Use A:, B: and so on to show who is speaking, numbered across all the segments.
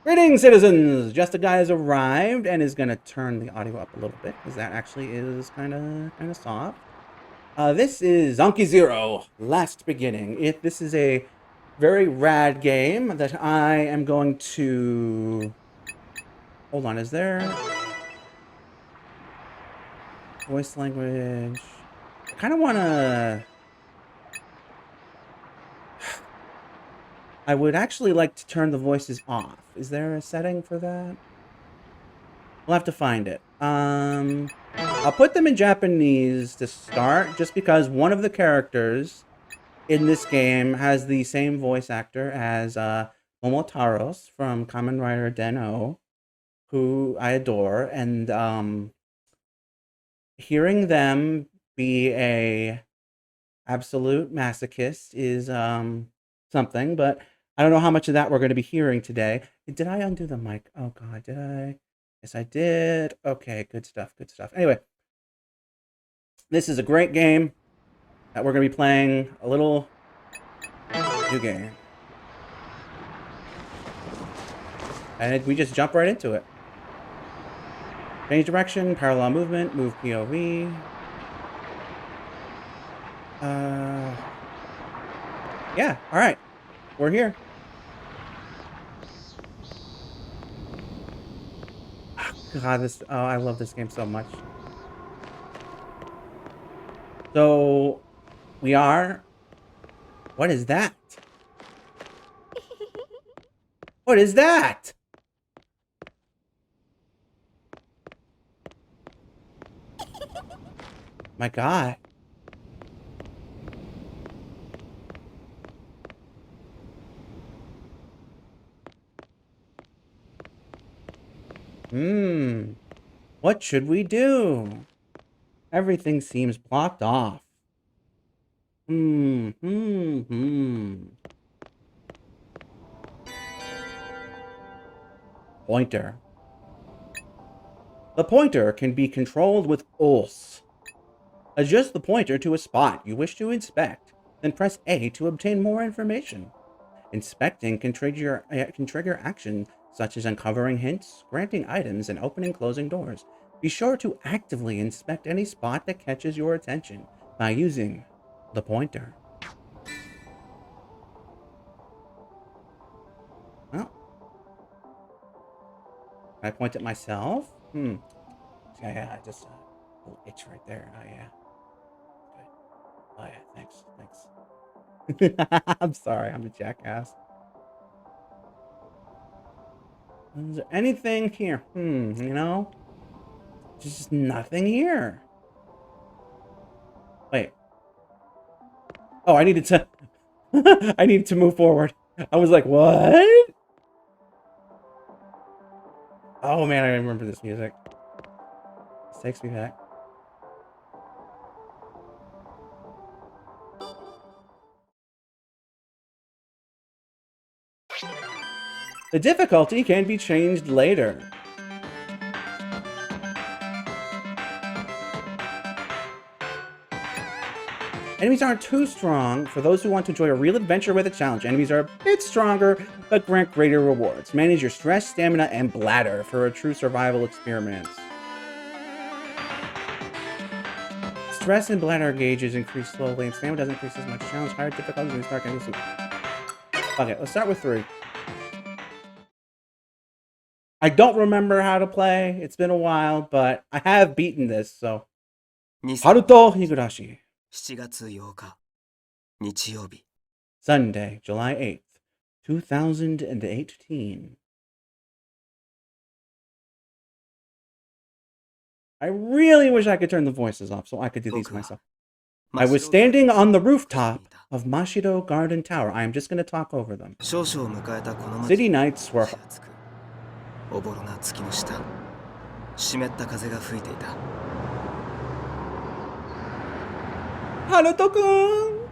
A: Greetings, citizens! Justiguy has arrived and is going to turn the audio up a little bit because that actually is kind of soft. This is ZANKI ZERO, Last Beginning. This is a very rad game that I am going to... Hold on, is there... Voice language... I kind of want to... I would actually like to turn the voices off. Is there a setting for that? We'll have to find it. I'll put them in Japanese to start, just because one of the characters in this game has the same voice actor as Momotaros from Kamen Rider Den-O, who I adore, and hearing them be a absolute masochist is something, but I don't know how much of that we're going to be hearing today. Did I undo the mic? Oh god, did I? Yes, I did. Okay, good stuff, good stuff. Anyway, this is a great game that we're going to be playing. A little new game. And we just jump right into it. Change direction, parallel movement, move POV. Yeah, alright. We're here. God, I love this game so much. So, we are... What is that? What is that? My god. What should we do? Everything seems blocked off. Pointer. The pointer can be controlled with pulse. Adjust the pointer to a spot you wish to inspect, then press A to obtain more information. Inspecting can trigger action such as uncovering hints, granting items, and opening and closing doors. Be sure to actively inspect any spot that catches your attention by using the pointer. Well, can I point at myself? Yeah, just a little itch right there. Oh yeah. Good. Oh yeah, thanks. I'm sorry, I'm a jackass. Is there anything here? You know? There's just nothing here. Wait. Oh, I needed to... I needed to move forward. I was like, what? Oh man, I remember this music. This takes me back. The difficulty can be changed later. Enemies aren't too strong for those who want to enjoy a real adventure with a challenge. Enemies are a bit stronger, but grant greater rewards. Manage your stress, stamina, and bladder for a true survival experiment. Stress and bladder gauges increase slowly, and stamina doesn't increase as much. Challenge higher difficulties when you start getting soup. Okay, let's start with 3. I don't remember how to play. It's been a while, but I have beaten this, so. Haruto Higurashi.
B: 7月8日、日曜日。
A: Sunday, July 8th, 2018. I really wish I could turn the voices off so I could do these myself. I was standing on the rooftop of Mashiro Garden Tower. I am just going to talk over them. City nights were...
B: おぼろな月の下、湿った風が吹いていた。
A: Haruto-kun!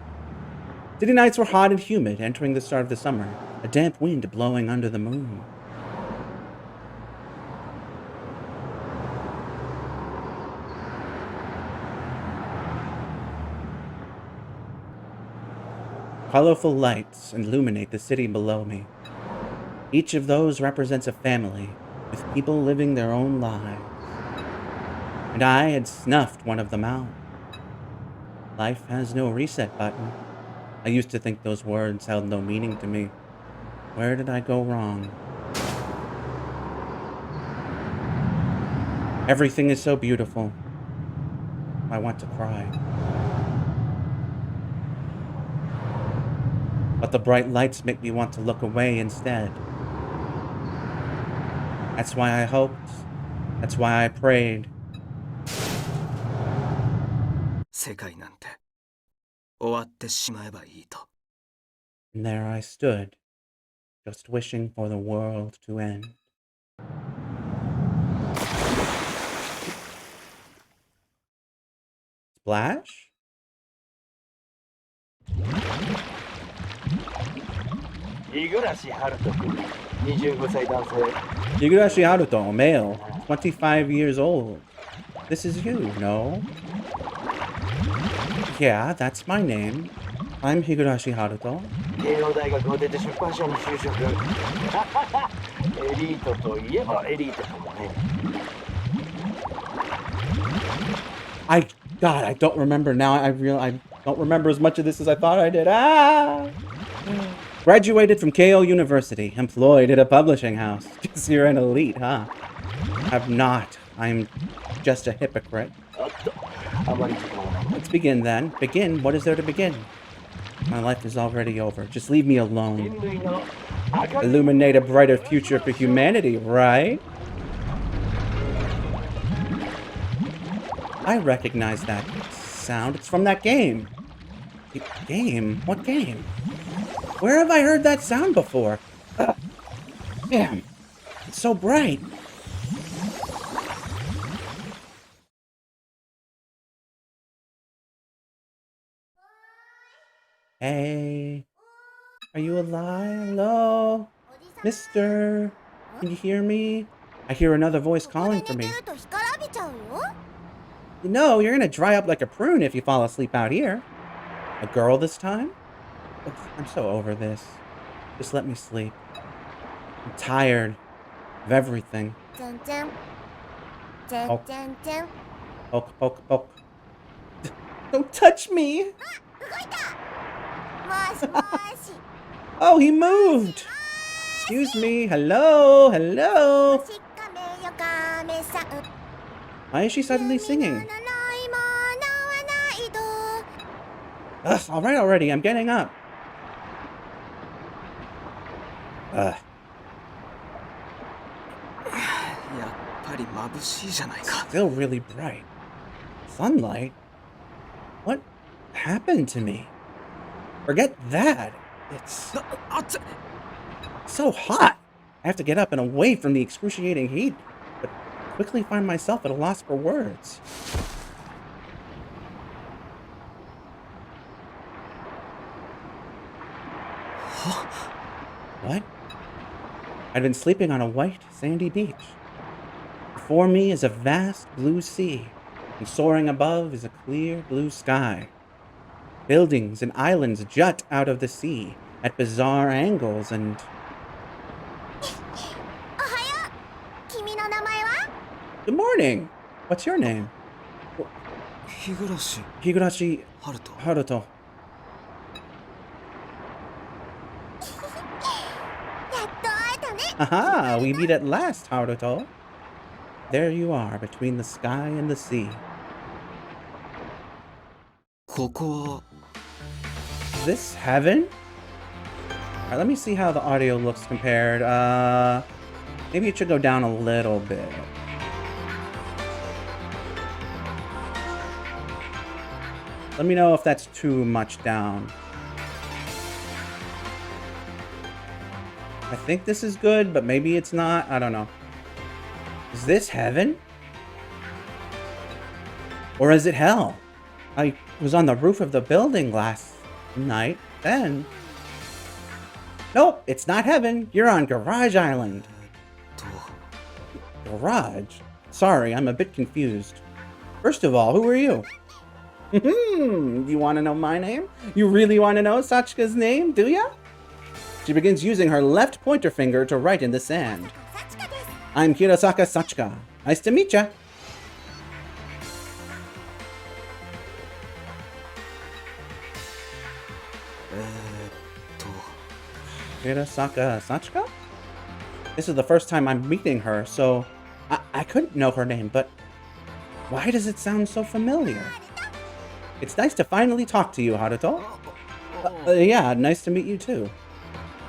A: City nights were hot and humid, entering the start of the summer. A damp wind blowing under the moon. Colorful lights illuminate the city below me. Each of those represents a family, with people living their own lives. And I had snuffed one of them out. Life has no reset button. I used to think those words held no meaning to me. Where did I go wrong? Everything is so beautiful. I want to cry. But the bright lights make me want to look away instead. That's why I hoped. That's why I prayed.
B: 世界なんて終わってしまえばいいと。
A: And there I stood, just wishing for the world to end. Splash?
C: Higurashi Haruto-kun, 25歳男性。
A: Higurashi Haruto, male, 25 years old. This is you, no? Yeah, that's my name. I'm Higurashi Haruto.
C: 慶応大学を出て出版社に就職。エリートといえばエリートかもね。
A: God, I don't remember now. I don't remember as much of this as I thought I did. Ah! Graduated from Keio University, employed at a publishing house. Guess you're an elite, huh? I'm not. I'm just a hypocrite.
C: おっと、あまり時間はない。
A: Let's begin then. Begin? What is there to begin? My life is already over. Just leave me
C: 人
A: alone.
C: 類の明るい
A: Illuminate a brighter future for humanity, right? I recognize that sound. It's from that game. Game? What game? Where have I heard that sound before? Ugh. Damn. It's so bright. Hey. Are you alive? Hello? Mister? Can you hear me? I hear another voice calling for me. You know, you're gonna dry up like a prune if you fall asleep out here. A girl this time? Ugh, I'm so over this. Just let me sleep. I'm tired of everything. Poke, poke, poke. Don't touch me! Oh, he moved! Excuse me. Hello? Hello? Why is she suddenly singing? Ugh, alright already, I'm getting up. Ugh.
B: やっぱり眩しいじゃないか。
A: Still really bright. Sunlight? What happened to me? Forget that. It's
B: 熱い。
A: so hot. I have to get up and away from the excruciating heat, but quickly find myself at a loss for words. What? I'd been sleeping on a white, sandy beach. Before me is a vast blue sea, and soaring above is a clear blue sky. Buildings and islands jut out of the sea at bizarre angles and... Good morning! What's your name?
B: 日暮
A: Higurashi
B: ハルト。
A: Haruto. Haha, we meet at last, Haruto. There you are, between the sky and the sea.
B: ここは
A: Is this heaven? Alright, let me see how the audio looks compared. Maybe it should go down a little bit. Let me know if that's too much down. I think this is good, but maybe it's not. I don't know. Is this heaven? Or is it hell? I was on the roof of the building last night. Then... Nope, it's not heaven. You're on Garage Island.
B: と
A: Garage? Sorry, I'm a bit confused. First of all, who are you? You want to know my name? You really want to know Sachika's name, do ya? She begins using her left pointer finger to write in the sand. I'm Hirosaka Sachika. Nice to meet ya. Hirosaka Sachika? This is the first time I'm meeting her, so I couldn't know her name, but why does it sound so familiar? It's nice to finally talk to you, Haruto. Yeah, nice to meet you too.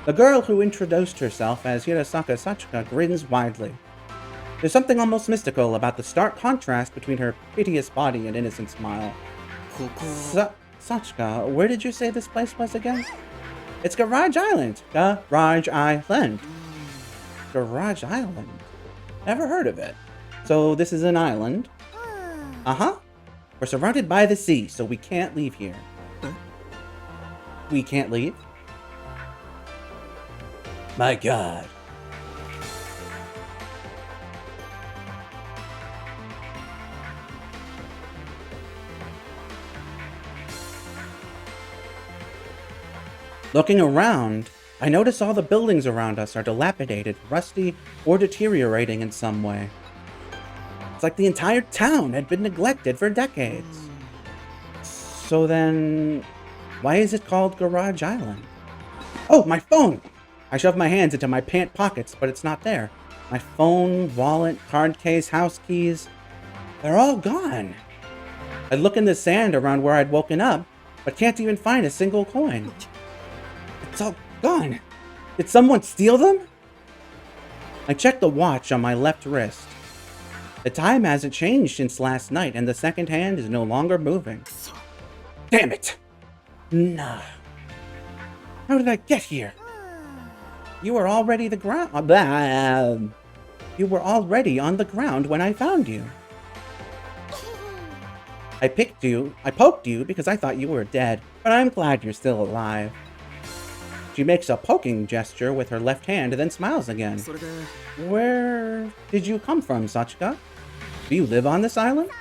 A: The girl who introduced herself as Hirosaka Sachika grins widely. There's something almost mystical about the stark contrast between her piteous body and innocent smile. Sachika, where did you say this place was again? It's Garage Island. Garage Island. Garage Island? Never heard of it. So this is an island? Uh-huh. We're surrounded by the sea, so we can't leave here. We can't leave? My God. Looking around, I notice all the buildings around us are dilapidated, rusty, or deteriorating in some way. It's like the entire town had been neglected for decades. So then, why is it called Garage Island? Oh, my phone! I shove my hands into my pant pockets, but it's not there. My phone, wallet, card case, house keys, they're all gone. I look in the sand around where I'd woken up, but can't even find a single coin. It's all gone. Did someone steal them? I check the watch on my left wrist. The time hasn't changed since last night, and the second hand is no longer moving. Damn it! Nah. How did I get here? You were already You were already on the ground when I found you. I poked you because I thought you were dead, but I'm glad you're still alive. She makes a poking gesture with her left hand and then smiles again. Where did you come from, Sachika? Do you live on this island?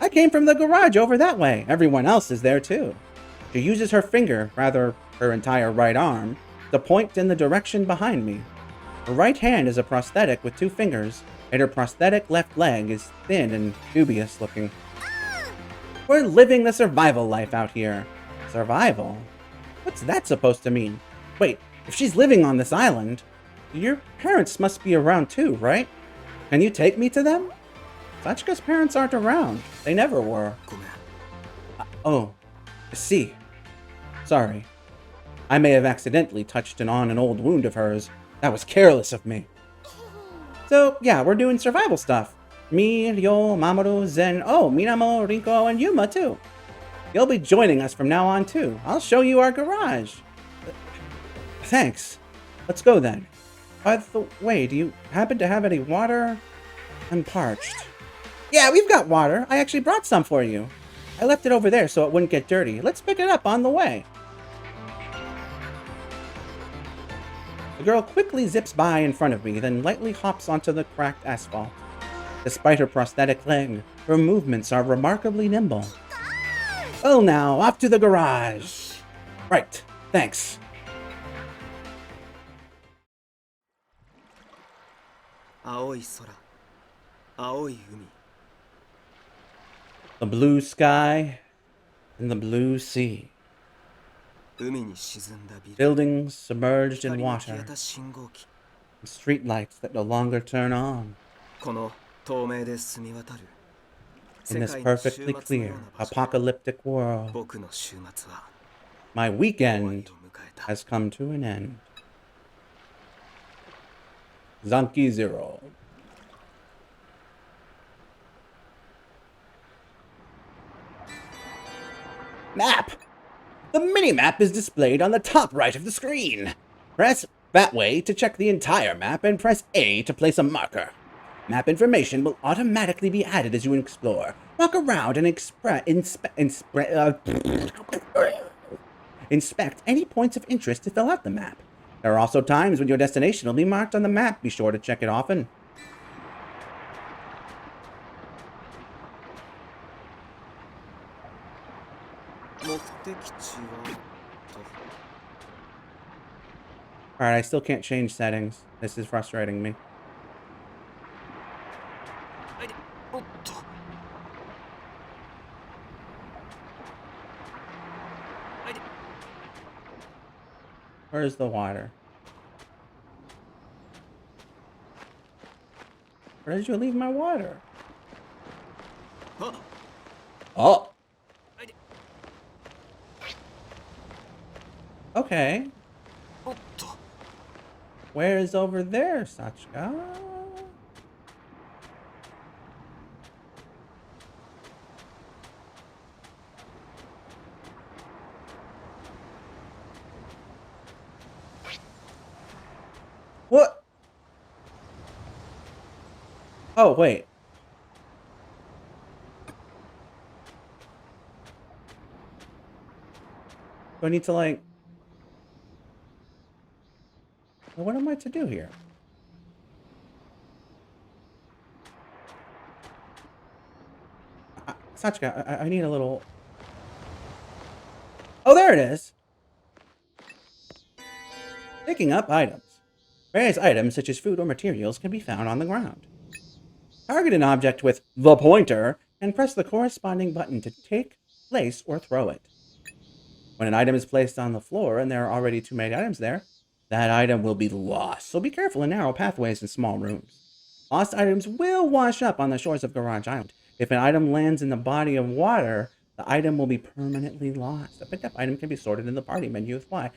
A: I came from the garage over that way. Everyone else is there too. She uses her finger, rather her entire right arm, to point in the direction behind me. Her right hand is a prosthetic with 2 fingers, and her prosthetic left leg is thin and dubious looking. We're living the survival life out here. Survival? What's that supposed to mean? Wait, if she's living on this island, your parents must be around too, right? Can you take me to them? Sachika's parents aren't around. They never were. Oh, I see. Sorry. I may have accidentally touched on an old wound of hers. That was careless of me. So, yeah, we're doing survival stuff. Me, Ryo, Mamoru, Zen, Minamo, Rinko, and Yuma, too. You'll be joining us from now on, too. I'll show you our garage. Thanks. Let's go, then. By the way, do you happen to have any water? I'm parched. Yeah, we've got water. I actually brought some for you. I left it over there so it wouldn't get dirty. Let's pick it up on the way. The girl quickly zips by in front of me, then lightly hops onto the cracked asphalt. Despite her prosthetic leg, her movements are remarkably nimble. Well now, off to the garage. Right, thanks. The blue sky and the blue sea. Buildings submerged in water. And streetlights that no longer turn on. In this perfectly clear, apocalyptic world, my weekend has come to an end. ZANKI ZERO. Map! The mini-map is displayed on the top right of the screen. Press that way to check the entire map and press A to place a marker. Map information will automatically be added as you explore. Walk around and inspect any points of interest to fill out the map. There are also times when your destination will be marked on the map. Be sure to check it often. Alright, I still can't change settings. This is frustrating me.
B: おっと
A: Where's the water? Where did you leave my water? Oh! Okay.
B: おっと
A: Where is over there, Sachika? What? Oh, wait. Do I need to, like... What am I to do here? Sachika, I need a little... Oh, there it is! Picking up items. Various items, such as food or materials, can be found on the ground. Target an object with the pointer and press the corresponding button to take, place, or throw it. When an item is placed on the floor and there are already too many items there, that item will be lost, so be careful in narrow pathways and small rooms. Lost items will wash up on the shores of Garage Island. If an item lands in the body of water, the item will be permanently lost. A picked up item can be sorted in the party menu with Y.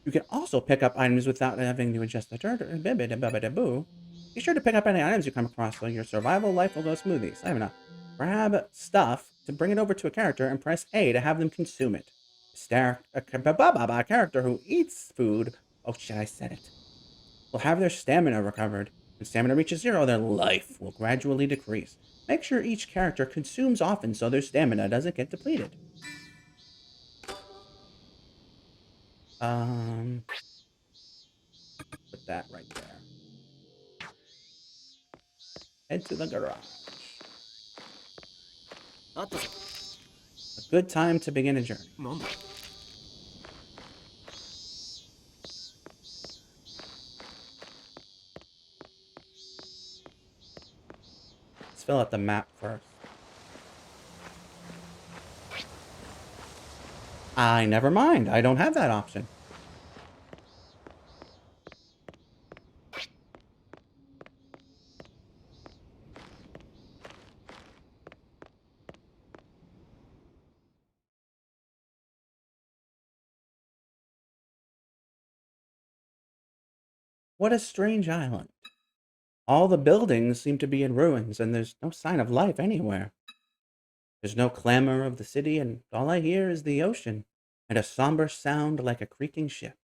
A: You can also pick up items without having to adjust the turtle. Be sure to pick up any items you come across so your survival life will go smoothly. Grab stuff to bring it over to a character and press A to have them consume it. A character who eats food, oh shit, I said it, will have their stamina recovered. When stamina reaches 0, their life will gradually decrease. Make sure each character consumes often so their stamina doesn't get depleted. Put that right there. Head to the garage. A good time to begin a journey. Let's fill out the map first. Never mind. I don't have that option. What a strange island. All the buildings seem to be in ruins, and there's no sign of life anywhere. There's no clamor of the city, and all I hear is the ocean, and a somber sound like a creaking ship.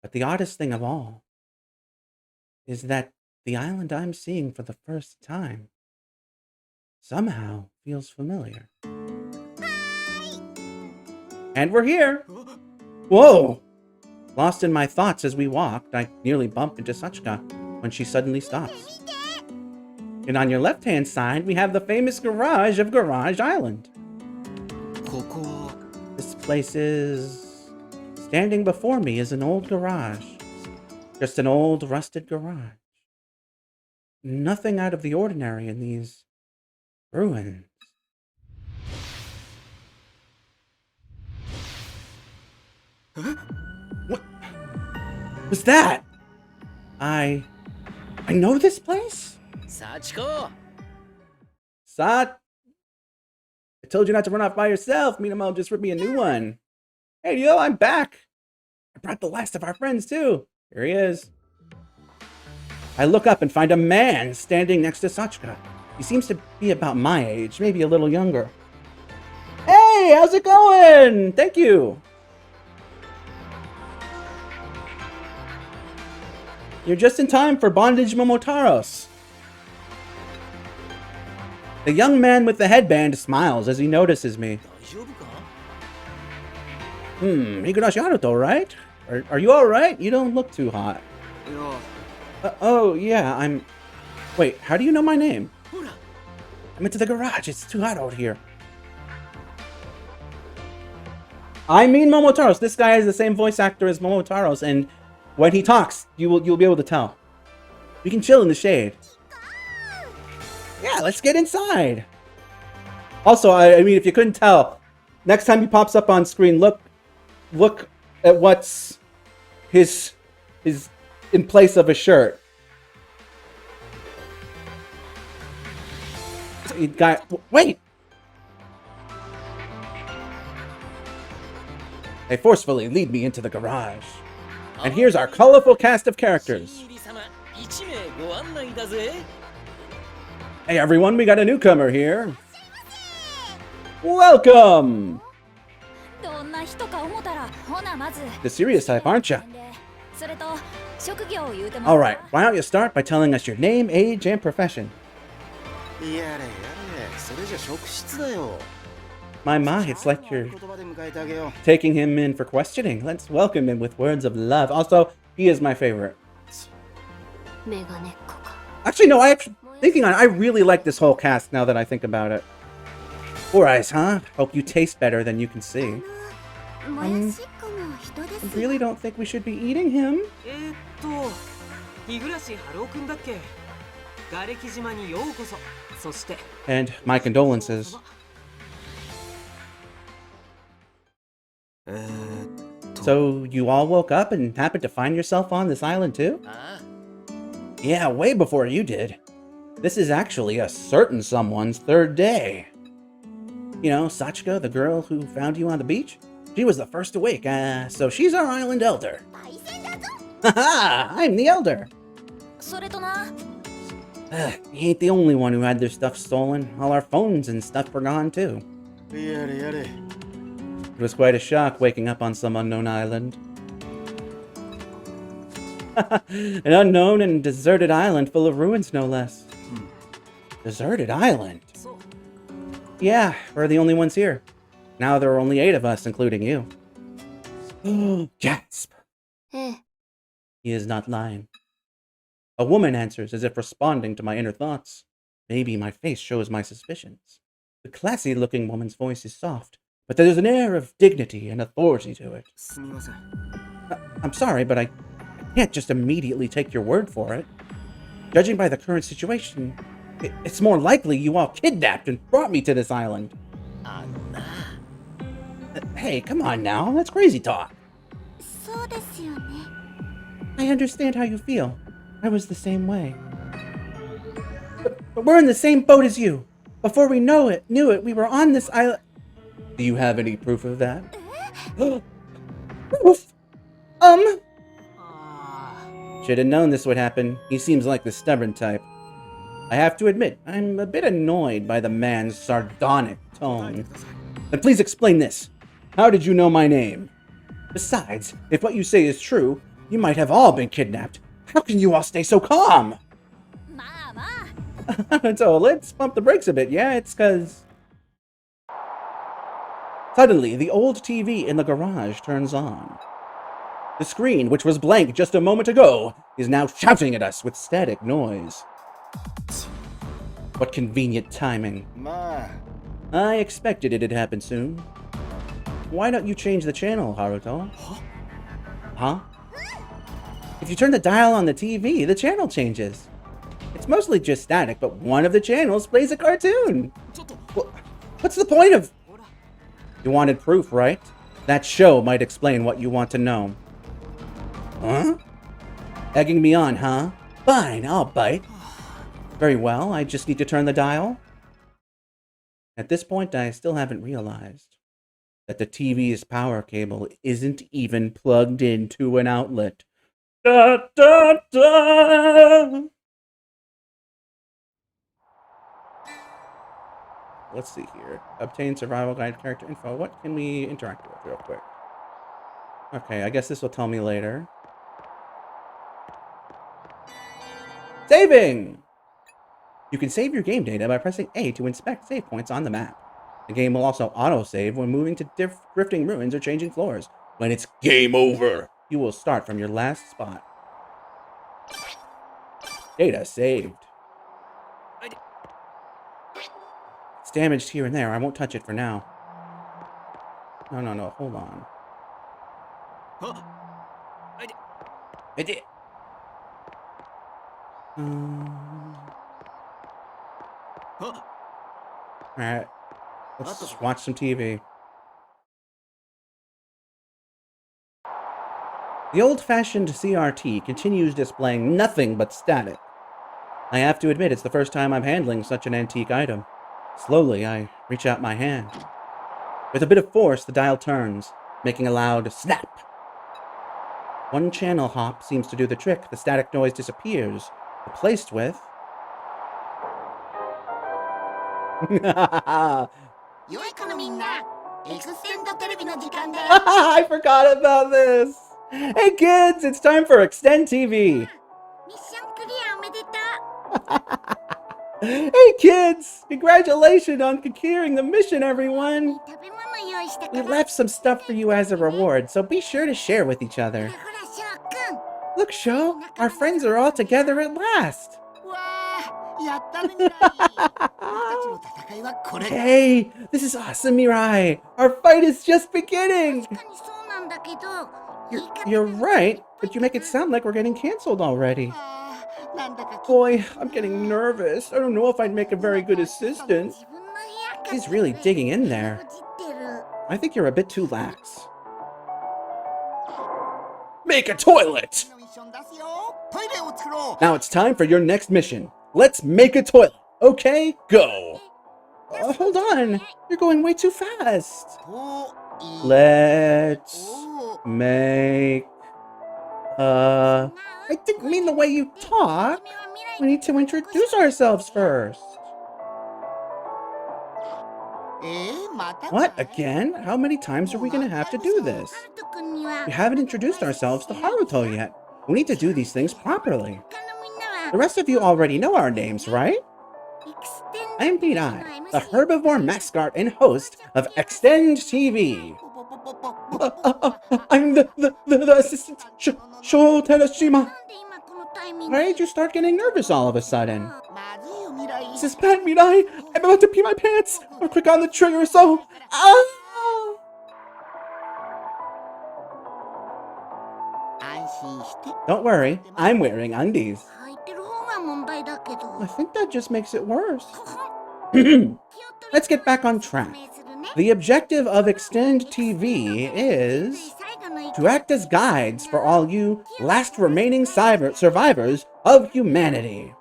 A: But the oddest thing of all is that the island I'm seeing for the first time somehow feels familiar. And we're here! Whoa! Lost in my thoughts as we walked, I nearly bumped into Sachika when she suddenly stops. And on your left-hand side, we have the famous garage of Garage Island. This place is... Standing before me is an old garage. Just an old, rusted garage. Nothing out of the ordinary in these ruins. What was that? I know this place?
B: Sachiko!
A: Sat! I told you not to run off by yourself. Minamo just ripped me a new one. Hey, yo, I'm back. I brought the last of our friends, too. Here he is. I look up and find a man standing next to Sachika. He seems to be about my age, maybe a little younger. Hey, how's it going? Thank you. You're just in time for Bondage Momotaros. The young man with the headband smiles as he notices me. Higurashi Haruto, right? Are you alright? You don't look too hot. Oh, yeah, I'm... Wait, how do you know my name? I'm into the garage. It's too hot out here. I mean Momotaros. This guy is the same voice actor as Momotaros, and When he talks, you'll be able to tell. We can chill in the shade. Yeah, let's get inside. Also, I mean, if you couldn't tell, next time he pops up on screen, look at what's his in place of a shirt. Wait! They forcefully lead me into the garage. And here's our colorful cast of characters. Hey everyone, we got a newcomer here. Welcome! The serious type, aren't you? Alright, why don't you start by telling us your name, age, and profession? My, it's like you're taking him in for questioning. Let's welcome him with words of love. Also, he is my favorite. Actually, no, thinking on it, I really like this whole cast now that I think about it. 4 eyes, huh? Hope you taste better than you can see. I really don't think we should be eating him. And my condolences. So you all woke up and happened to find yourself on this island too? Yeah, way before you did. This is actually a certain someone's 3rd day. You know, Sachiko, the girl who found you on the beach? She was the first awake, so she's our island elder. Haha, I'm the elder. He ain't the only one who had their stuff stolen. All our phones and stuff were gone too. It was quite a shock waking up on some unknown island. An unknown and deserted island full of ruins, no less. Deserted island? Yeah, we're the only ones here. Now there are only 8 of us, including you. Gasp! He is not lying. A woman answers, as if responding to my inner thoughts. Maybe my face shows my suspicions. The classy-looking woman's voice is soft, but there's an air of dignity and authority to it. I'm sorry, but I can't just immediately take your word for it. Judging by the current situation, it's more likely you all kidnapped and brought me to this island. Hey, come on now, that's crazy talk. I understand how you feel. I was the same way. But we're in the same boat as you. Before we knew it, we were on this island. Do you have any proof of that? Proof? Should have known this would happen. He seems like the stubborn type. I have to admit, I'm a bit annoyed by the man's sardonic tone. Then please explain this. How did you know my name? Besides, if what you say is true, you might have all been kidnapped. How can you all stay so calm? So let's pump the brakes a bit, yeah? It's cause... Suddenly, the old TV in the garage turns on. The screen, which was blank just a moment ago, is now shouting at us with static noise. What convenient timing. I expected it'd happen soon. Why don't you change the channel, Haruto? Huh? If you turn the dial on the TV, the channel changes. It's mostly just static, but one of the channels plays a cartoon. What's the point of... You wanted proof, right? That show might explain what you want to know. Huh? Egging me on, huh? Fine, I'll bite. Very well, I just need to turn the dial. At this point, I still haven't realized that the TV's power cable isn't even plugged into an outlet. Da, da, da. Let's see here. Obtain survival guide character info. What can we interact with real quick? Okay, I guess this will tell me later. Saving! You can save your game data by pressing A to inspect save points on the map. The game will also auto-save when moving to drifting ruins or changing floors. When it's game over, you will start from your last spot. Data saved. It's damaged here and there. I won't touch it for now. No, hold on. I did. Alright. Let's watch some TV. The old-fashioned CRT continues displaying nothing but static. I have to admit, it's the first time I'm handling such an antique item. Slowly, I reach out my hand. With a bit of force, the dial turns, making a loud snap. One channel hop seems to do the trick. The static noise disappears, replaced with... I forgot about this! Hey kids, it's time for Extend TV! Hey kids! Congratulations on securing the mission, everyone! We left some stuff for you as a reward, so be sure to share with each other. Look, Sho, our friends are all together at last! Hey, this is awesome, Mirai! Our fight is just beginning! You're right, but you make it sound like we're getting canceled already. Boy, I'm getting nervous. I don't know if I'd make a very good assistant. He's really digging in there. I think you're a bit too lax. Make a toilet! Now it's time for your next mission. Let's make a toilet. Okay, go. Hold on. You're going way too fast. Let's make... I didn't mean the way you talk. We need to introduce ourselves first. What, again? How many times are we going to have to do this? We haven't introduced ourselves to Haruto yet. We need to do these things properly. The rest of you already know our names, right? I'm Mirai, the herbivore mascot and host of Extend TV. I'm the assistant, Sho Terashima. Why did you start getting nervous all of a sudden? This is bad, Mirai. I'm about to pee my pants. I'll click on the trigger, so... Ah! Don't worry, I'm wearing undies. I think that just makes it worse. Let's get back on track. The objective of Extend TV is to act as guides for all you last remaining survivors of humanity.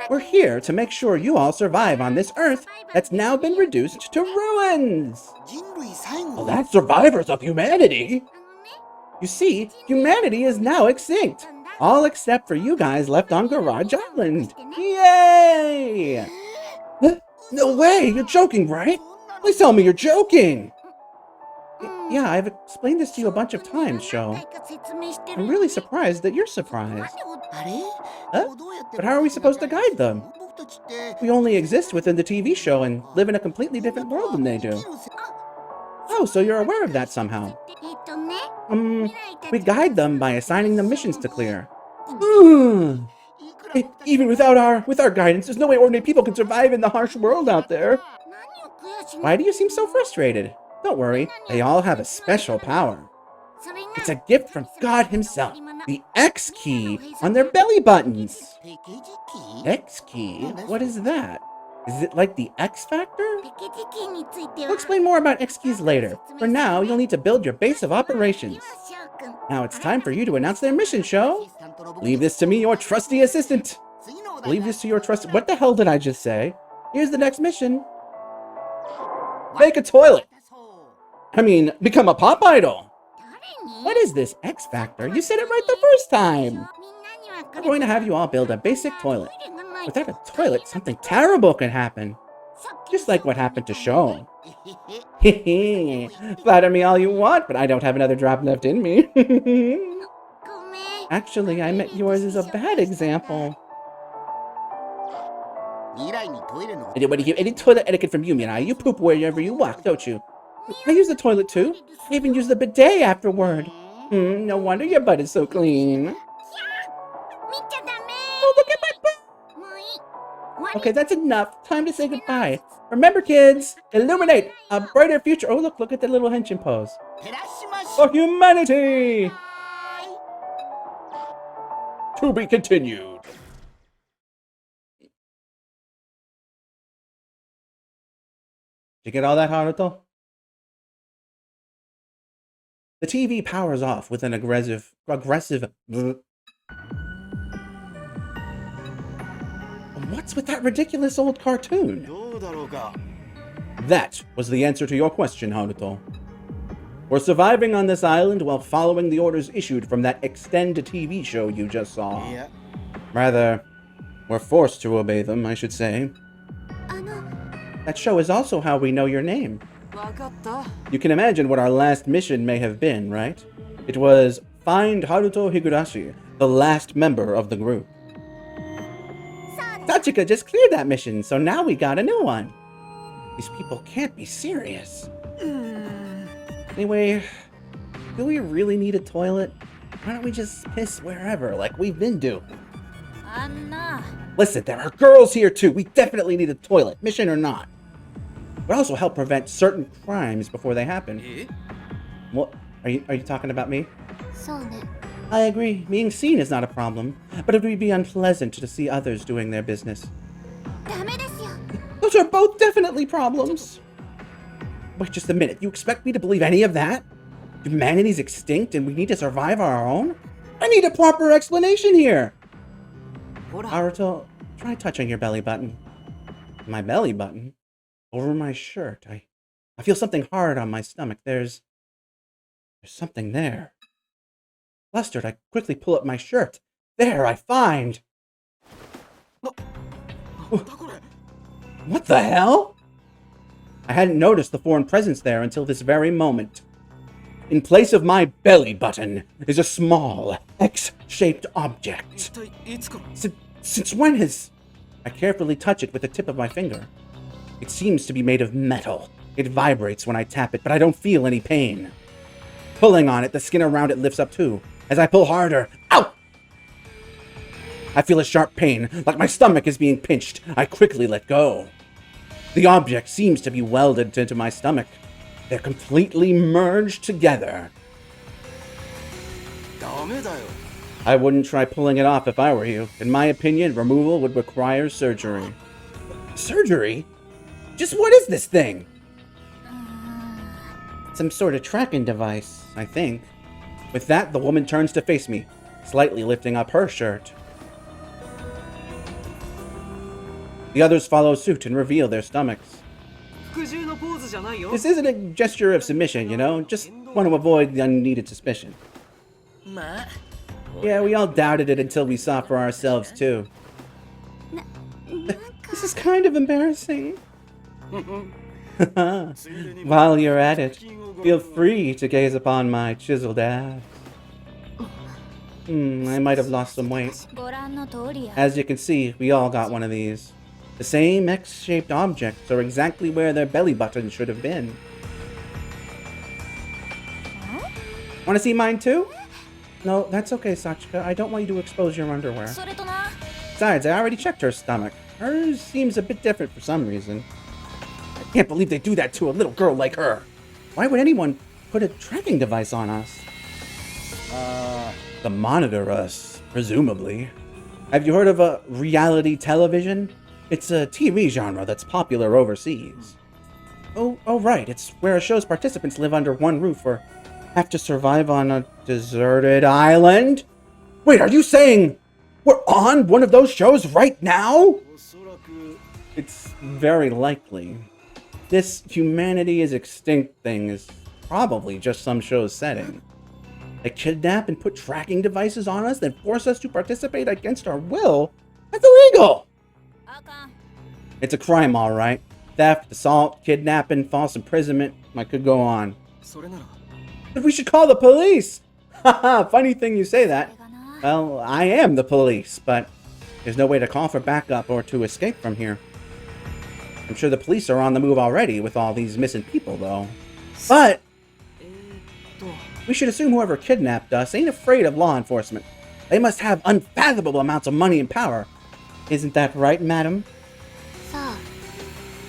A: We're here to make sure you all survive on this Earth that's now been reduced to ruins. Well, that's survivors of humanity. You see, humanity is now extinct. All except for you guys left on Garage Island. Yay! No way! You're joking, right? Please tell me you're joking! Yeah, I've explained this to you a bunch of times, Sho. I'm really surprised that you're surprised. Huh? But how are we supposed to guide them? We only exist within the TV show and live in a completely different world than they do. Oh, so you're aware of that somehow. We guide them by assigning them missions to clear. Even with our guidance, there's no way ordinary people can survive in the harsh world out there. Why do you seem so frustrated? Don't worry, they all have a special power. It's a gift from God himself, the X key on their belly buttons. X key? What is that? Is it like the X Factor? We'll explain more about X keys later. For now, you'll need to build your base of operations. Now it's time for you to announce their mission, Sho. Leave this to me, your trusty assistant. Leave this to your trusty... What the hell did I just say? Here's the next mission. Make a toilet. I mean, become a pop idol. What is this X Factor? You said it right the first time. I'm going to have you all build a basic toilet. Without a toilet, something terrible can happen. Just like what happened to Sho. Hehe. Flatter me all you want, but I don't have another drop left in me. Actually, I meant yours is a bad example. Any toilet etiquette from you, Mirai. You poop wherever you walk, don't you? I use the toilet too. I even use the bidet afterward. No wonder your butt is so clean. Oh, look at my butt! Okay, that's enough. Time to say goodbye. Remember, kids, illuminate a brighter future. Oh, look at the little henshin pose. For humanity! To be continued. Did you get all that, Haruto? The TV powers off with an aggressive. What's with that ridiculous old cartoon? That was the answer to your question, Haruto. We're surviving on this island while following the orders issued from that extended TV show you just saw.
B: Yeah.
A: Rather, we're forced to obey them, I should say. That show is also how we know your name. You can imagine what our last mission may have been, right? It was find Haruto Higurashi, the last member of the group. Sachika just cleared that mission, so now we got a new one. These people can't be serious. Anyway, do we really need a toilet? Why don't we just piss wherever, like we've been doing? Listen, there are girls here too. We definitely need a toilet, mission or not. But also help prevent certain crimes before they happen. What? Are you talking about me? I agree. Being seen is not a problem, but it would be unpleasant to see others doing their business. Those are both definitely problems. Wait just a minute. You expect me to believe any of that? Humanity's extinct and we need to survive on our own? I need a proper explanation here. Haruto, try touching your belly button. My belly button? Over my shirt. I feel something hard on my stomach. There's something there. Flustered, I quickly pull up my shirt. There, I find... What the hell? I hadn't noticed the foreign presence there until this very moment. In place of my belly button is a small, X-shaped object. Since when has... I carefully touch it with the tip of my finger. It seems to be made of metal. It vibrates when I tap it, but I don't feel any pain. Pulling on it, the skin around it lifts up too. As I pull harder, ow! I feel a sharp pain, like my stomach is being pinched. I quickly let go. The object seems to be welded into my stomach. They're completely merged together. I wouldn't try pulling it off if I were you. In my opinion, removal would require surgery. Surgery? Just what is this thing? Some sort of tracking device, I think. With that, the woman turns to face me, slightly lifting up her shirt. The others follow suit and reveal their stomachs. This isn't a gesture of submission, you know? Just want to avoid the unneeded suspicion. Yeah, we all doubted it until we saw for ourselves, too. This is kind of embarrassing. While you're at it, feel free to gaze upon my chiseled abs. I might have lost some weight. As you can see, we all got one of these. The same X-shaped objects are exactly where their belly buttons should have been. Want to see mine too? No, that's okay, Sachika. I don't want you to expose your underwear. Besides, I already checked her stomach. Hers seems a bit different for some reason. I can't believe they do that to a little girl like her. Why would anyone put a tracking device on us? To monitor us, presumably. Have you heard of a reality television? It's a TV genre that's popular overseas. Oh, right. It's where a show's participants live under one roof or have to survive on a deserted island? Wait, are you saying we're on one of those shows right now? It's very likely. This humanity is extinct thing is probably just some show's setting. They kidnap and put tracking devices on us, then force us to participate against our will? That's illegal! It's a crime, all right. Theft, assault, kidnapping, false imprisonment. I could go on. But we should call the police! Haha, funny thing you say that. Well, I am the police, but there's no way to call for backup or to escape from here. I'm sure the police are on the move already with all these missing people, though. But we should assume whoever kidnapped us ain't afraid of law enforcement. They must have unfathomable amounts of money and power. Isn't that right, madam?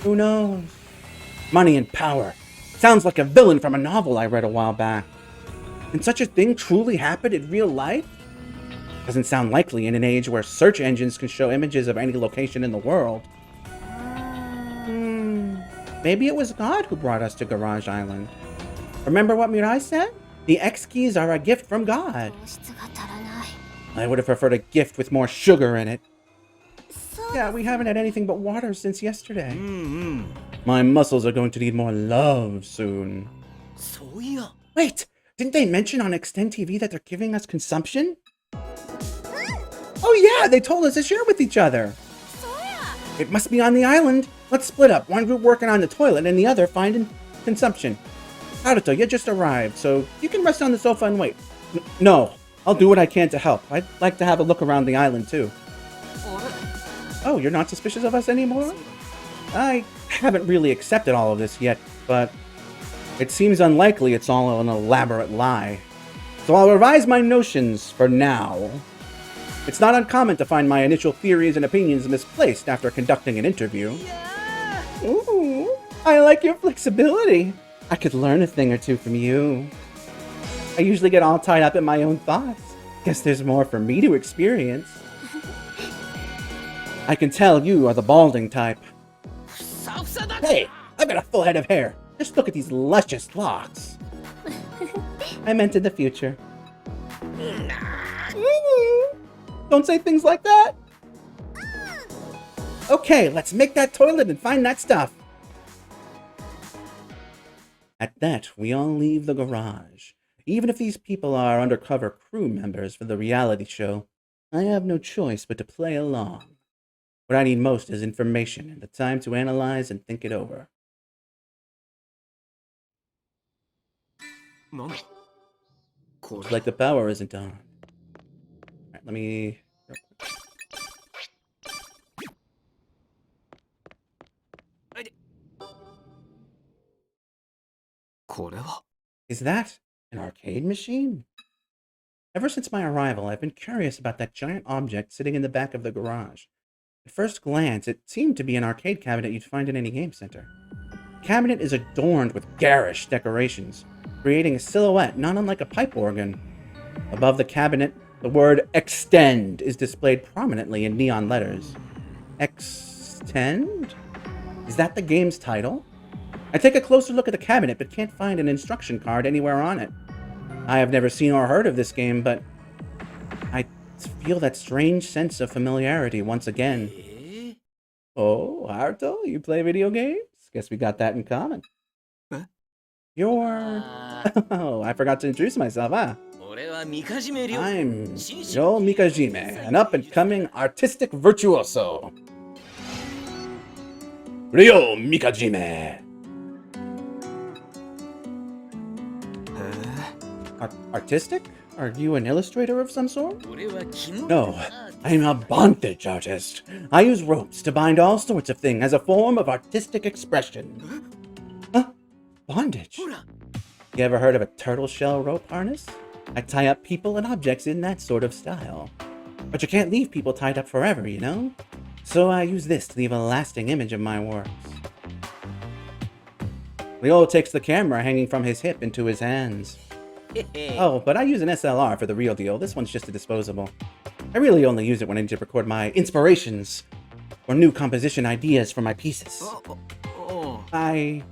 A: Who knows? Money and power. Sounds like a villain from a novel I read a while back. And such a thing truly happened in real life? Doesn't sound likely in an age where search engines can show images of any location in the world. Maybe it was God who brought us to Garage Island. Remember what Mirai said? The X keys are a gift from God. I would have preferred a gift with more sugar in it. Yeah, we haven't had anything but water since yesterday. My muscles are going to need more love soon. Wait, didn't they mention on Extend TV that they're giving us consumption? Oh yeah, they told us to share with each other. It must be on the island. Let's split up. One group working on the toilet and the other finding consumption. Haruto, you just arrived, so you can rest on the sofa and wait. No, I'll do what I can to help. I'd like to have a look around the island too. Oh, you're not suspicious of us anymore? I haven't really accepted all of this yet, but it seems unlikely it's all an elaborate lie. So I'll revise my notions for now. It's not uncommon to find my initial theories and opinions misplaced after conducting an interview. Ooh, I like your flexibility. I could learn a thing or two from you. I usually get all tied up in my own thoughts. Guess there's more for me to experience. I can tell you are the balding type. Hey, I've got a full head of hair. Just look at these luscious locks. I meant in the future. Don't say things like that. Okay, let's make that toilet and find that stuff. At that, we all leave the garage. Even if these people are undercover crew members for the reality show, I have no choice but to play along. What I need most is information and the time to analyze and think it over. Looks like the power isn't on. Alright, let me... Is that an arcade machine? Ever since my arrival, I've been curious about that giant object sitting in the back of the garage. At first glance, it seemed to be an arcade cabinet you'd find in any game center. The cabinet is adorned with garish decorations, creating a silhouette not unlike a pipe organ. Above the cabinet, the word Extend is displayed prominently in neon letters. Extend? Is that the game's title? I take a closer look at the cabinet, but can't find an instruction card anywhere on it. I have never seen or heard of this game, but I feel that strange sense of familiarity once again. Oh, Haruto, you play video games? Guess we got that in common.
B: Huh?
A: You're... Oh, I forgot to introduce myself, huh? I'm Ryo Mikajime, an up-and-coming artistic virtuoso. Ryo Mikajime. Artistic? Are you an illustrator of some sort? No, I'm a bondage artist. I use ropes to bind all sorts of things as a form of artistic expression. Huh? Bondage? You ever heard of a turtle shell rope harness? I tie up people and objects in that sort of style. But you can't leave people tied up forever, you know? So I use this to leave a lasting image of my works. Ryo takes the camera hanging from his hip into his hands. Oh, but I use an SLR for the real deal. This one's just a disposable. I really only use it when I need to record my inspirations or new composition ideas for my pieces. I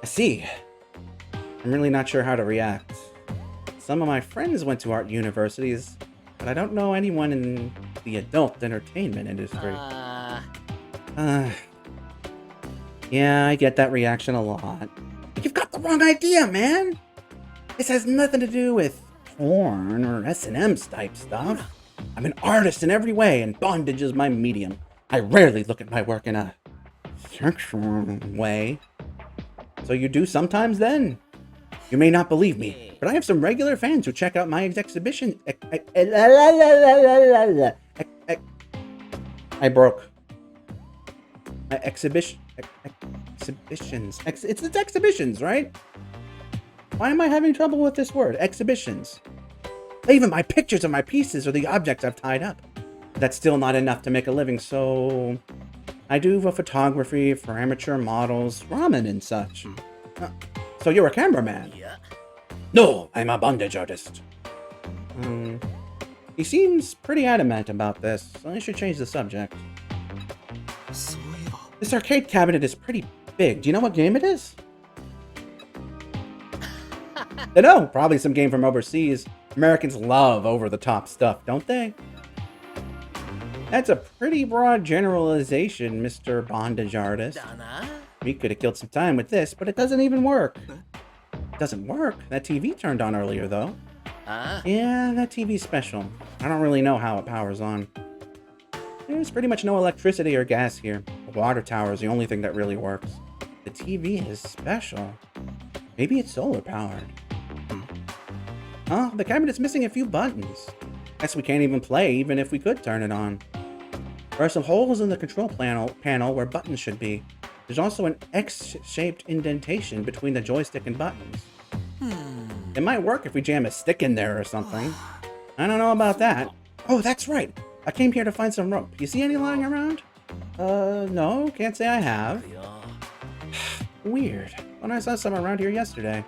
A: see. I'm really not sure how to react. Some of my friends went to art universities, but I don't know anyone in the adult entertainment industry. Yeah, I get that reaction a lot. But you've got the wrong idea, man! This has nothing to do with porn or S&M type stuff. I'm an artist in every way, and bondage is my medium. I rarely look at my work in a sexual way. So you do sometimes then? You may not believe me, but I have some regular fans who check out my exhibition. I broke. Exhibitions. It's exhibitions, right? Why am I having trouble with this word? Exhibitions. They even buy pictures of my pieces or the objects I've tied up. That's still not enough to make a living, so I do photography for amateur models, ramen and such. So you're a cameraman? Yeah. No, I'm a bondage artist. He seems pretty adamant about this, so I should change the subject. This arcade cabinet is pretty big. Do you know what game it is? I know, probably some game from overseas. Americans love over-the-top stuff, don't they? That's a pretty broad generalization, Mr. Bondage Artist. We could have killed some time with this, but it doesn't even work. It doesn't work? That TV turned on earlier, though. Yeah, that TV's special. I don't really know how it powers on. There's pretty much no electricity or gas here. The water tower is the only thing that really works. The TV is special. Maybe it's solar powered. Huh? The cabinet's missing a few buttons. Guess we can't even play, even if we could turn it on. There are some holes in the control panel where buttons should be. There's also an X-shaped indentation between the joystick and buttons. It might work if we jam a stick in there or something. I don't know about that. Oh, that's right. I came here to find some rope. You see any lying around? No, can't say I have. Weird. When I saw some around here yesterday.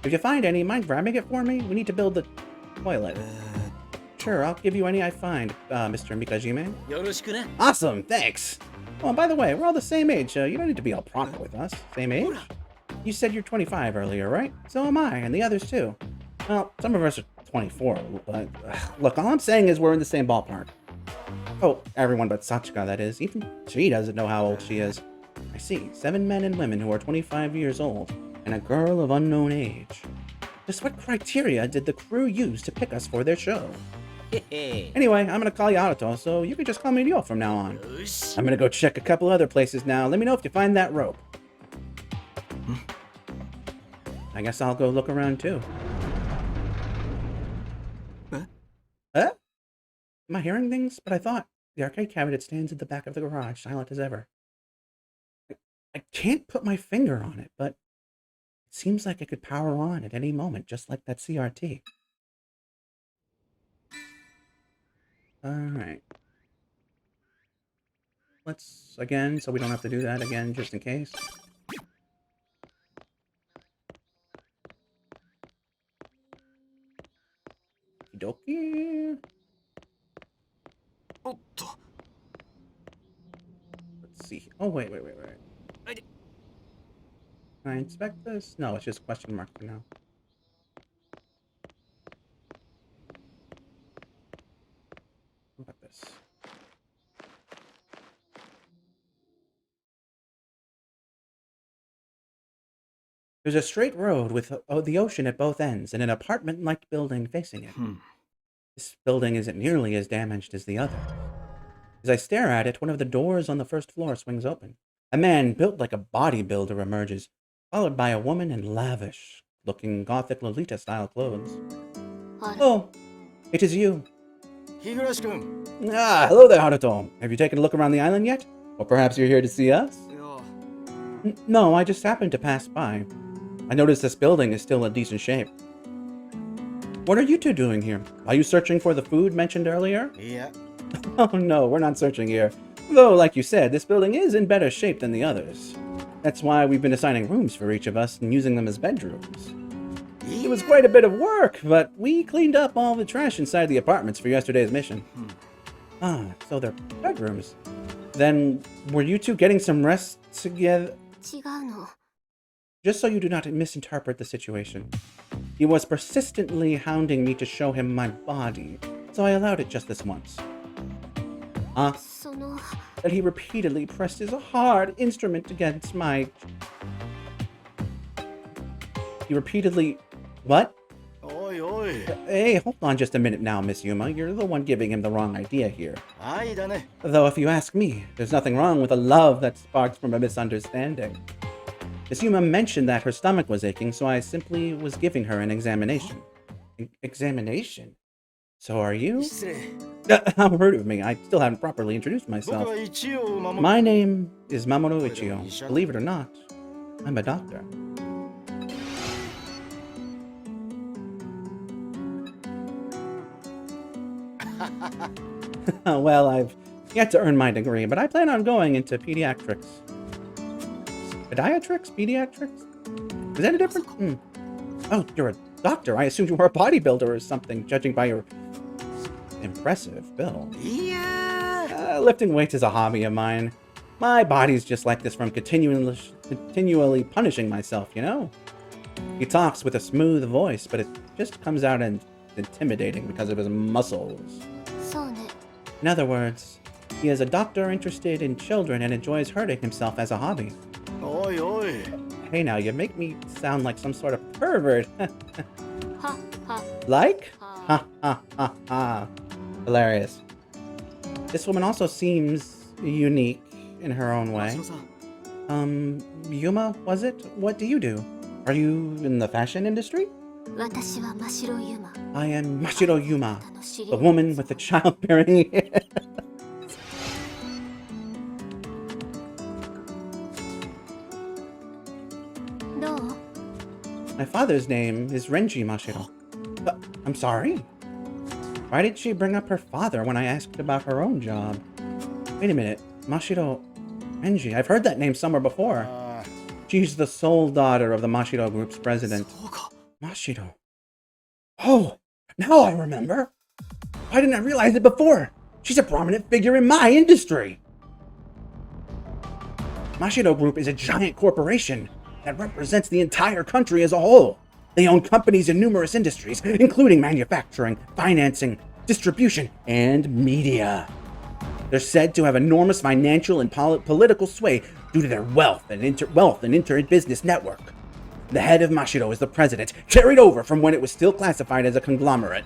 A: If you find any, mind grabbing it for me? We need to build the toilet. Sure, I'll give you any I find, Mr. Mikajime. Awesome, thanks. Oh, and by the way, we're all the same age. You don't need to be all proper with us. Same age? You said you're 25 earlier, right? So am I, and the others too. Well, some of us are 24, but look, all I'm saying is we're in the same ballpark. Oh, everyone but Sachika, that is. Even she doesn't know how old she is. I see. 7 men and women who are 25 years old, and a girl of unknown age. Just what criteria did the crew use to pick us for their show? Anyway, I'm gonna call you Haruto, so you can just call me Ryo from now on. I'm gonna go check a couple other places now. Let me know if you find that rope. I guess I'll go look around too. Huh? Am I hearing things? But I thought the arcade cabinet stands at the back of the garage, silent as ever. I can't put my finger on it, but it seems like it could power on at any moment, just like that CRT. Alright. Let's, again, so we don't have to do that again, just in case. Okie dokie. Let's see. Oh, wait. Can I inspect this? No, it's just question mark for now. What about this? There's a straight road with the ocean at both ends and an apartment-like building facing it. This building isn't nearly as damaged as the others. As I stare at it, one of the doors on the first floor swings open. A man built like a bodybuilder emerges, followed by a woman in lavish-looking gothic Lolita-style clothes. Oh, it is you. Ah, hello there, Haruto. Have you taken a look around the island yet? Or perhaps you're here to see us? No, I just happened to pass by. I noticed this building is still in decent shape. What are you two doing here? Are you searching for the food mentioned earlier?
B: Yeah.
A: Oh no, we're not searching here. Though, like you said, this building is in better shape than the others. That's why we've been assigning rooms for each of us and using them as bedrooms. It was quite a bit of work, but we cleaned up all the trash inside the apartments for yesterday's mission. Ah, so they're bedrooms. Then, were you two getting some rest together? Just so you do not misinterpret the situation. He was persistently hounding me to show him my body, so I allowed it just this once. That he repeatedly pressed his hard instrument against my... He repeatedly... What? Hey, hold on just a minute now, Miss Yuma. You're the one giving him the wrong idea here. Though if you ask me, there's nothing wrong with a love that sparks from a misunderstanding. Miss Yuma mentioned that her stomach was aching, so I simply was giving her an examination. Examination? So are you? How rude of me. I still haven't properly introduced myself. My name is Mamoru Ichio. Believe it or not, I'm a doctor. Well, I've yet to earn my degree, but I plan on going into pediatrics. Pediatrics? Pediatrics? Is that a different? Oh, you're a doctor. I assumed you were a bodybuilder or something, judging by your... impressive build.
B: いやー
A: Lifting weights is a hobby of mine. My body's just like this from continually punishing myself, you know? He talks with a smooth voice, but it just comes out and intimidating because of his muscles.
D: そうね。
A: In other words, he is a doctor interested in children and enjoys hurting himself as a hobby.
B: おいおい
A: Hey now, you make me sound like some sort of pervert.
D: はは
A: Like?
D: は
A: Ha ha ha ha. Hilarious. This woman also seems unique in her own
B: 真
A: way.
B: 城さん
A: Yuma, was it? What do you do? Are you in the fashion industry?
D: 私は真白ユマ。
A: I am Mashiro Yuma,
D: あなたの知り
A: the woman with the childbearing hair.
D: どう？
A: My father's name is Renji Mashiro. I'm sorry? Why did she bring up her father when I asked about her own job? Wait a minute. Mashiro Renji. I've heard that name somewhere before.
B: あ
A: She's the sole daughter of the Mashiro Group's
B: ー
A: president.
B: そうか
A: Mashiro. Oh, now I remember. Why didn't I realize it before? She's a prominent figure in my industry. Mashiro Group is a giant corporation that represents the entire country as a whole. They own companies in numerous industries, including manufacturing, financing, distribution, and media. They're said to have enormous financial and political sway due to their wealth and inter-business network. The head of Mashiro is the president, carried over from when it was still classified as a conglomerate.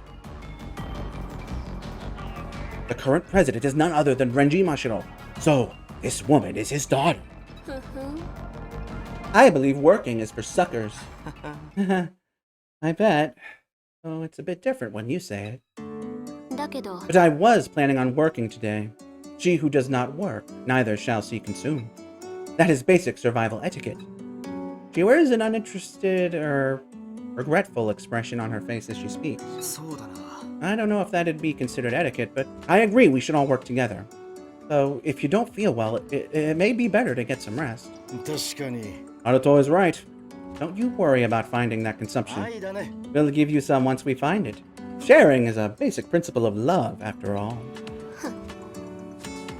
A: The current president is none other than Renji Mashiro, so this woman is his daughter.
D: ふふ
A: I believe working is for suckers. I bet. Oh, it's a bit different when you say it.
D: だけど
A: But I was planning on working today. She who does not work, neither shall she consume. That is basic survival etiquette. She wears an uninterested or regretful expression on her face as she speaks.
B: そうだな
A: I don't know if that'd be considered etiquette, but I agree we should all work together. So, if you don't feel well, it may be better to get some rest.
B: 確かに
A: Naruto is right. Don't you worry about finding that consumption.
B: 愛だね
A: We'll give you some once we find it. Sharing is a basic principle of love, after all.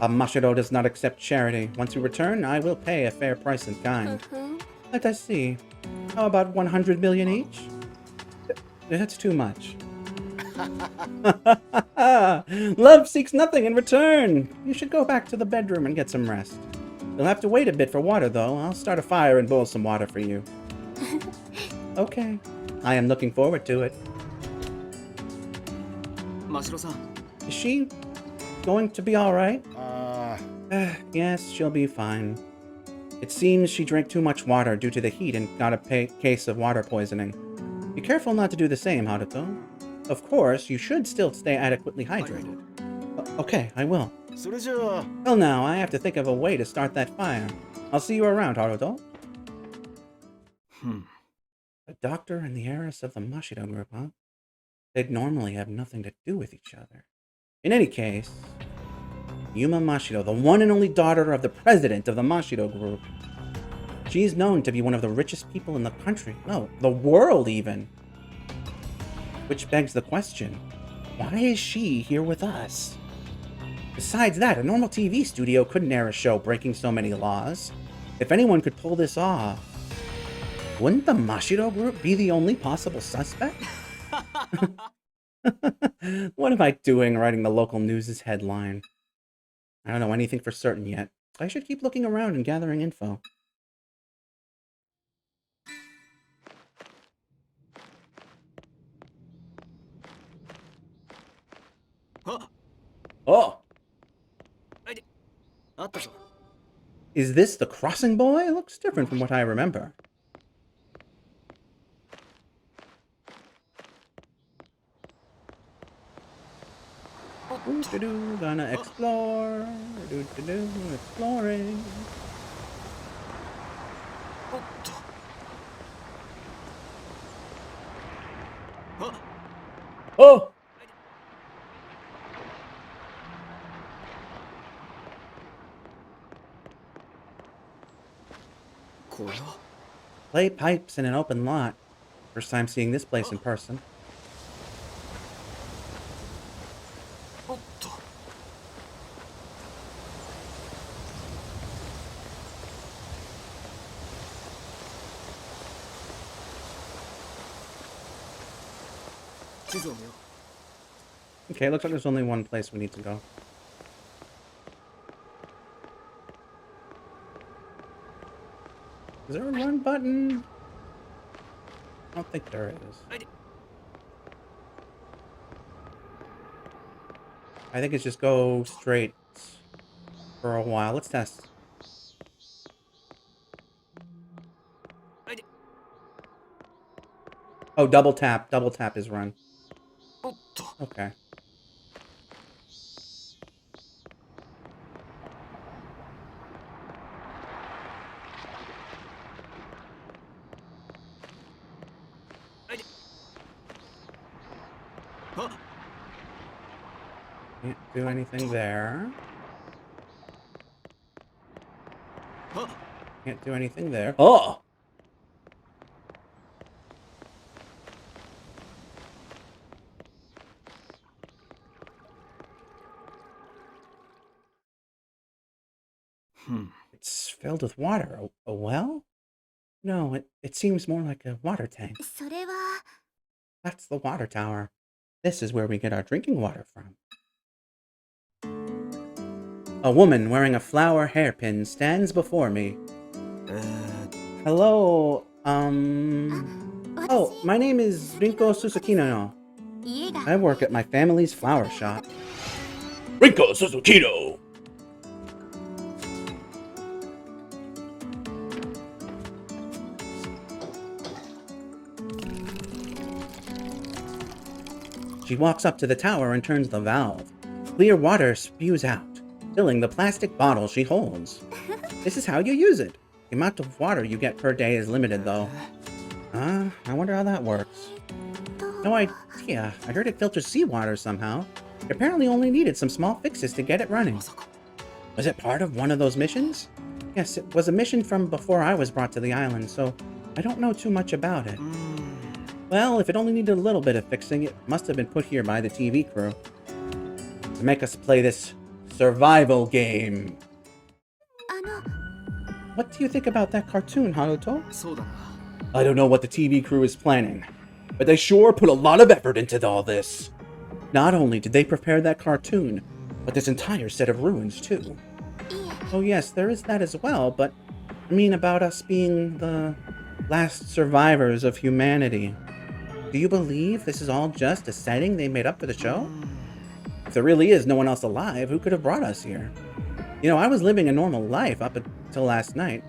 A: Mashiro does not accept charity. Once we return, I will pay a fair price in
D: ふ
A: kind.
D: ふ
A: Let us see. How about 100 million each? That's too much. Love seeks nothing in return. You should go back to the bedroom and get some rest. You'll have to wait a bit for water, though. I'll start a fire and boil some water for you. Okay. I am looking forward to it.
B: 真城さん
A: Is she going to be all right?
B: あ
A: Yes, she'll be fine. It seems she drank too much water due to the heat and got a case of water poisoning. Be careful not to do the same, Haruto. Of course, you should still stay adequately hydrated. Okay, I will.
B: ーそれじゃあ
A: Well, now, I have to think of a way to start that fire. I'll see you around, Haruto. The doctor and the heiress of the Mashiro group, huh? They'd normally have nothing to do with each other. In any case, Yuma Mashiro, the one and only daughter of the president of the Mashiro group. She's known to be one of the richest people in the country. No, the world even. Which begs the question, why is she here with us? Besides that, a normal TV studio couldn't air a show breaking so many laws. If anyone could pull this off, wouldn't the Mashiro group be the only possible suspect? What am I doing writing the local news' headline? I don't know anything for certain yet. I should keep looking around and gathering info. Oh!
B: あったぞ
A: Is this the crossing boy? It looks different from what I remember. Doo-doo-doo, gonna explore. Doo-doo-doo, exploring.
B: おっとあ
A: Oh! Play pipes in an open lot. First time seeing this place in person. Okay, looks like there's only one place we need to go. Is there a run button? I don't think there is. I think it's just go straight for a while. Let's test. Oh, double tap. Double tap is run. Okay. Can't do anything there. Can't do anything there. Oh! It's filled with water. A well? No, it seems more like a water tank.
D: それは
A: That's the water tower. This is where we get our drinking water from. A woman wearing a flower hairpin stands before me. Hello, Oh, my name is Rinko Susukino.
D: 家が
A: I work at my family's flower shop. Rinko Susukino! She walks up to the tower and turns the valve. Clear water spews out, filling the plastic bottle she holds. This is how you use it. The amount of water you get per day is limited, though. I wonder how that works. No idea. I heard it filters seawater somehow. It apparently only needed some small fixes to get it running. Was it part of one of those missions? Yes, it was a mission from before I was brought to the island, so I don't know too much about it. Well, if it only needed a little bit of fixing, it must have been put here by the TV crew to make us play this survival game.
D: あの
A: What do you think about that cartoon, Haruto? I don't know what the TV crew is planning, but they sure put a lot of effort into all this. Not only did they prepare that cartoon, but this entire set of ruins, too.
D: いえ
A: Oh yes, there is that as well, but I mean about us being the last survivors of humanity. Do you believe this is all just a setting they made up for the show? If there really is no one else alive, who could have brought us here? You know, I was living a normal life up until last night.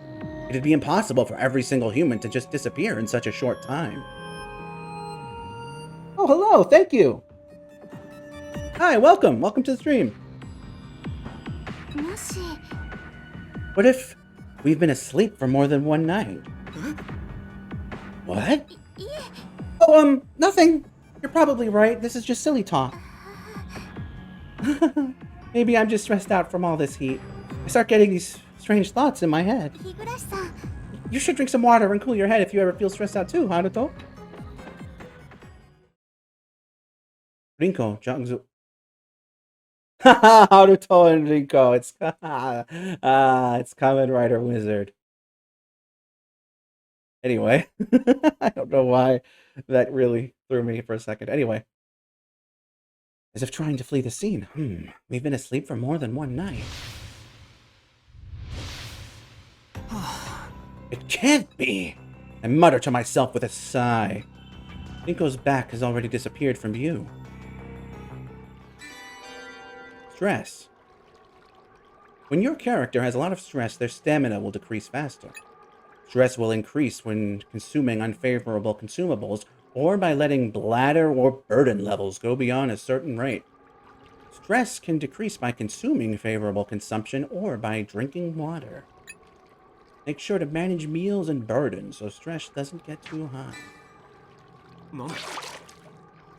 A: It'd be impossible for every single human to just disappear in such a short time. Oh, hello, thank you. Hi, welcome. Welcome to the stream.
D: もし
A: What if we've been asleep for more than one night? What?
D: いえ
A: Oh, nothing. You're probably right. This is just silly talk. Maybe I'm just stressed out from all this heat. I start getting these strange thoughts in my head.
D: 日暮さん
A: You should drink some water and cool your head if you ever feel stressed out too, Haruto. Rinko, Jangzu. Haruto and Rinko. It's it's Kamen Rider Wizard. Anyway, I don't know why that really threw me for a second. Anyway, as if trying to flee the scene. We've been asleep for more than one night. It can't be! I mutter to myself with a sigh. Rinko's back has already disappeared from view. Stress. When your character has a lot of stress, their stamina will decrease faster. Stress will increase when consuming unfavorable consumables or by letting bladder or burden levels go beyond a certain rate. Stress can decrease by consuming favorable consumption or by drinking water. Make sure to manage meals and burdens so stress doesn't get too high.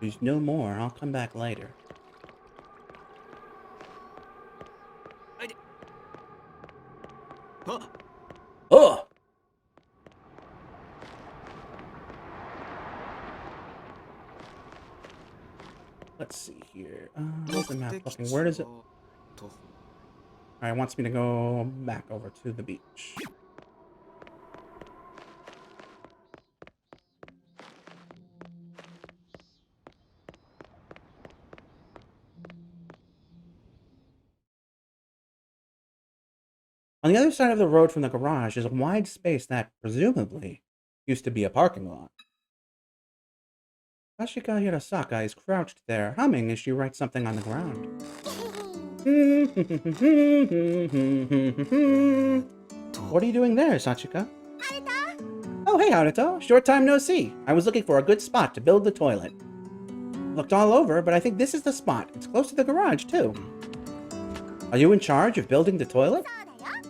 A: There's no more. I'll come back later. Oh! Let's see here. Where's the map looking? Where does it... Alright, it wants me to go back over to the beach. On the other side of the road from the garage is a wide space that, presumably, used to be a parking lot. Ashika Hirasaka is crouched there, humming as she writes something on the ground. What are you doing there, Sachika? Oh, hey, Haruto. Short time no see. I was looking for a good spot to build the toilet. Looked all over, but I think this is the spot. It's close to the garage, too. Are you in charge of building the toilet?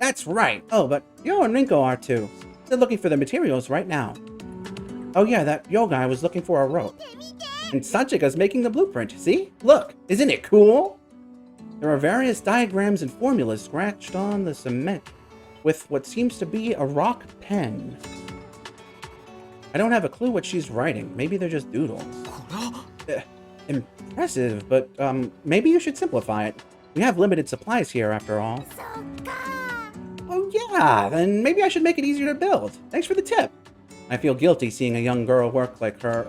A: That's right. Oh, but Yo and Rinko are too. They're looking for the materials right now. Oh yeah, that Yo guy was looking for a rope. And Sachika's making the blueprint, see? Look, isn't it cool? There are various diagrams and formulas scratched on the cement with what seems to be a rock pen. I don't have a clue what she's writing. Maybe they're just doodles. Impressive, but maybe you should simplify it. We have limited supplies here, after all. Oh yeah, then maybe I should make it easier to build. Thanks for the tip. I feel guilty seeing a young girl work like her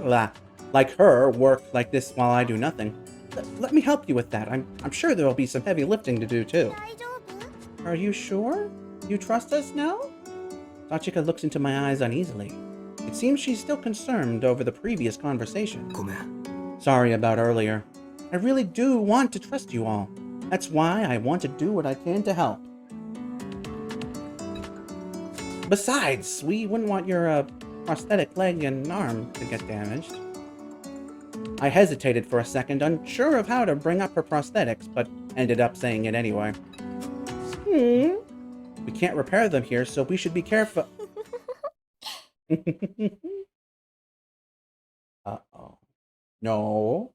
A: work like this while I do nothing. Let me help you with that. I'm sure there'll be some heavy lifting to do too. Are you sure? You trust us now? Sachika looks into my eyes uneasily. It seems she's still concerned over the previous conversation. Sorry about earlier. I really do want to trust you all. That's why I want to do what I can to help. Besides, we wouldn't want your prosthetic leg and arm to get damaged. I hesitated for a second, unsure of how to bring up her prosthetics, but ended up saying it anyway. We can't repair them here, so we should be careful. Uh-oh. No.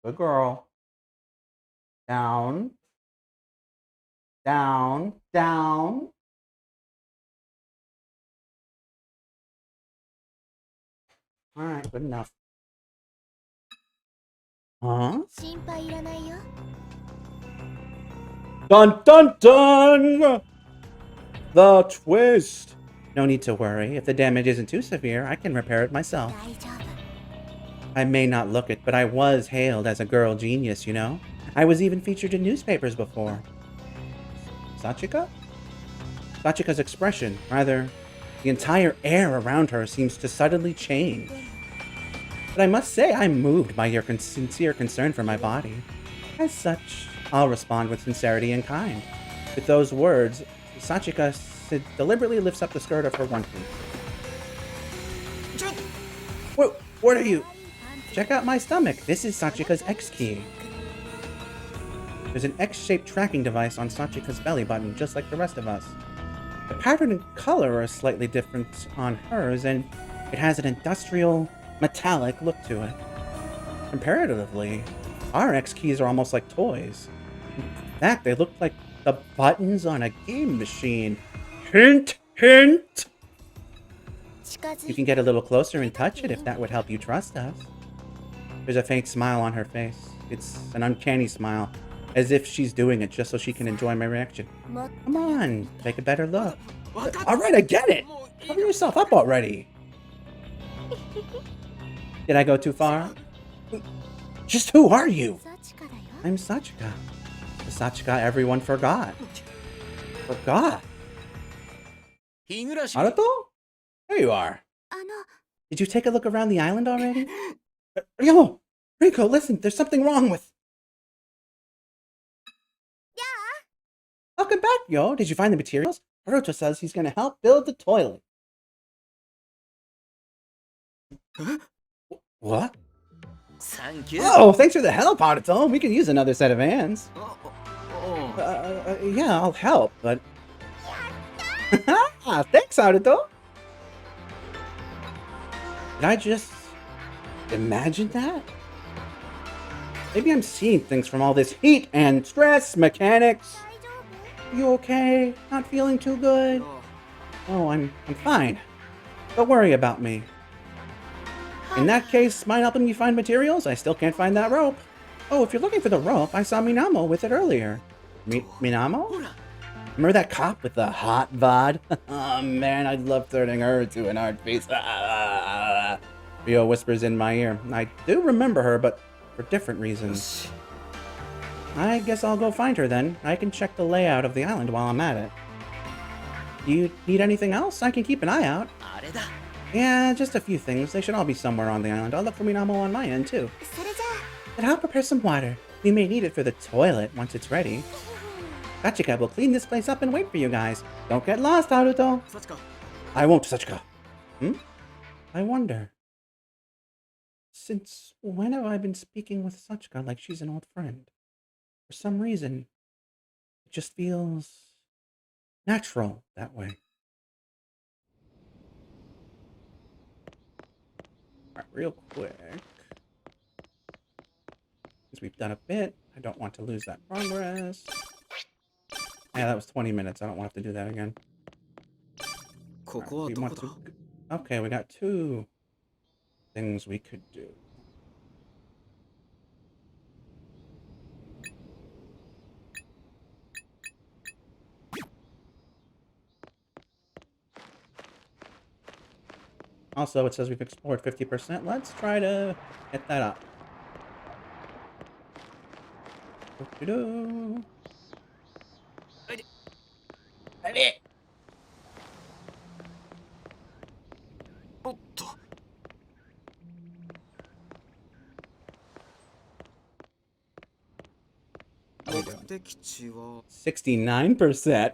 A: Good girl. Down. Down. Down. Alright, good enough. Huh? Dun dun dun! The twist! No need to worry. If the damage isn't too severe, I can repair it myself. I may not look it, but I was hailed as a girl genius, you know? I was even featured in newspapers before. Sachika? Sachika's expression, rather, the entire air around her seems to suddenly change. But I must say I'm moved by your sincere concern for my body. As such, I'll respond with sincerity and kind. With those words, Sachika deliberately lifts up the skirt of her one piece. What are you? Check out my stomach. This is Sachika's X key. There's an X-shaped tracking device on Sachika's belly button, just like the rest of us. The pattern and color are slightly different on hers, and it has an industrial, metallic look to it. Comparatively, our X keys are almost like toys. In fact, they look like the buttons on a game machine. Hint, hint! You can get a little closer and touch it if that would help you trust us. There's a faint smile on her face. It's an uncanny smile, as if she's doing it just so she can enjoy my reaction. Come on, take a better look. Alright, I get it! Cover yourself up already! Did I go too far? Just who are you? I'm Sachika. The Sachika everyone forgot. Forgot? Haruto? There you are. Did you take a look around the island already? Yo! Rinko, listen, there's something wrong with... Welcome back, yo. Did you find the materials? Haruto says he's gonna help build the toilet. What?
B: Thank you.
A: Oh, thanks for the help, Haruto. We can use another set of hands. Yeah, I'll help, but... Thanks, Haruto. Did I just... imagine that? Maybe I'm seeing things from all this heat and stress, mechanics. You okay? Not feeling too good? Oh, I'm fine. Don't worry about me. In that case, mind helping me find materials? I still can't find that rope. Oh, if you're looking for the rope, I saw Minamo with it earlier. Minamo? Remember that cop with the hot bod? Oh man, I'd love turning her into an art piece. Rio whispers in my ear. I do remember her, but for different reasons. I guess I'll go find her then. I can check the layout of the island while I'm at it. Do you need anything else? I can keep an eye out. Yeah, just a few things. They should all be somewhere on the island. I'll look for Minamo on my end, too. But I'll prepare some water. We may need it for the toilet once it's ready. Gotchika will clean this place up and wait for you guys. Don't get lost, Haruto. I won't, Sachika. I wonder. Since when have I been speaking with Sachika like she's an old friend? For some reason, it just feels natural that way. Alright, real quick. Since we've done a bit, I don't want to lose that progress. Yeah, that was 20 minutes. I don't want to have to do that again. Right, we want to... Okay, we got 2 things we could do. Also, it says we've explored 50%. Let's try to get that up. Do-do-do. How we doing? 69%.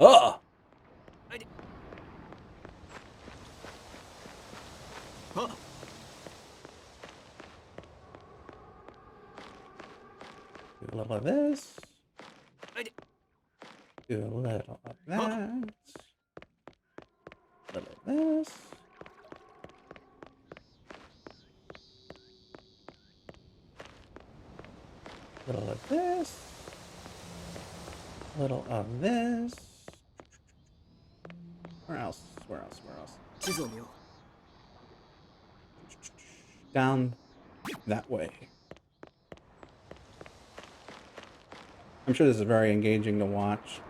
A: Oh! Do a little of this. Do a little of that. A little of this. A little of this. A little of this. Where else? Where else? Where else? Down that way. I'm sure this is very engaging to watch.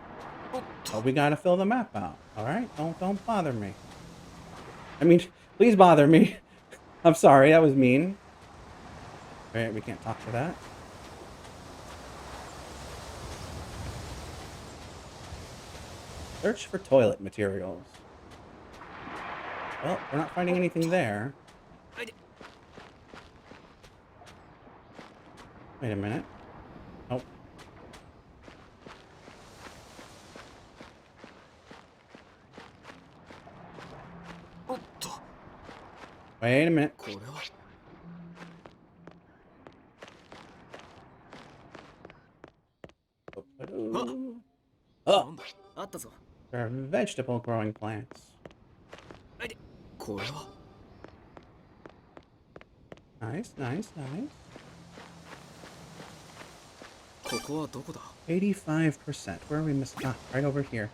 A: Oh, we gotta fill the map out. Alright? Don't bother me. I mean, please bother me. I'm sorry, that was mean. Alright, we can't talk to that. Search for toilet materials. Well, we're not finding anything there. Wait a minute. Oh. Wait a minute. Oh. There are vegetable growing plants. Nice, nice, nice. 85%. Where are we missing? Ah, right over here.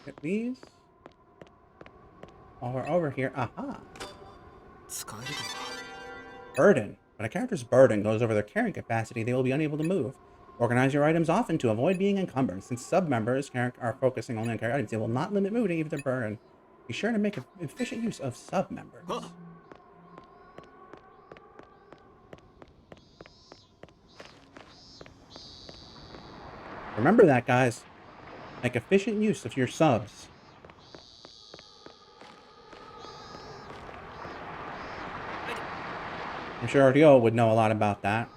A: Get these. While we're over here, aha. Burden. When a character's burden goes over their carrying capacity, they will be unable to move. Organize your items often to avoid being encumbered. Since sub-members are focusing only on carry items, they will not limit movement even their burden. Be sure to make efficient use of sub-members. Remember that, guys. Make efficient use of your subs. I'm sure RDO would know a lot about that.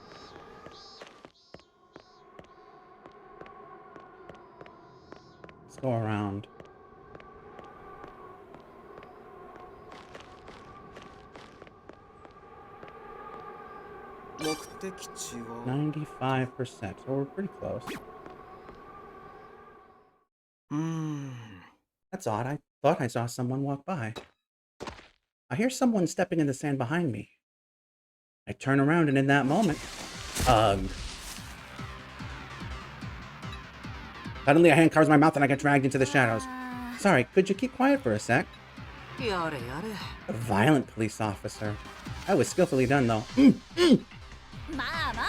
A: Let's go around.
B: Look,
A: 95%. So we're pretty close. That's odd. I thought I saw someone walk by. I hear someone stepping in the sand behind me. I turn around and in that moment, suddenly a hand covers my mouth and I get dragged into the shadows. sorry, could you keep quiet for a sec?
B: やれやれ
A: A violent police officer. That was skillfully done, though.
D: まあまあ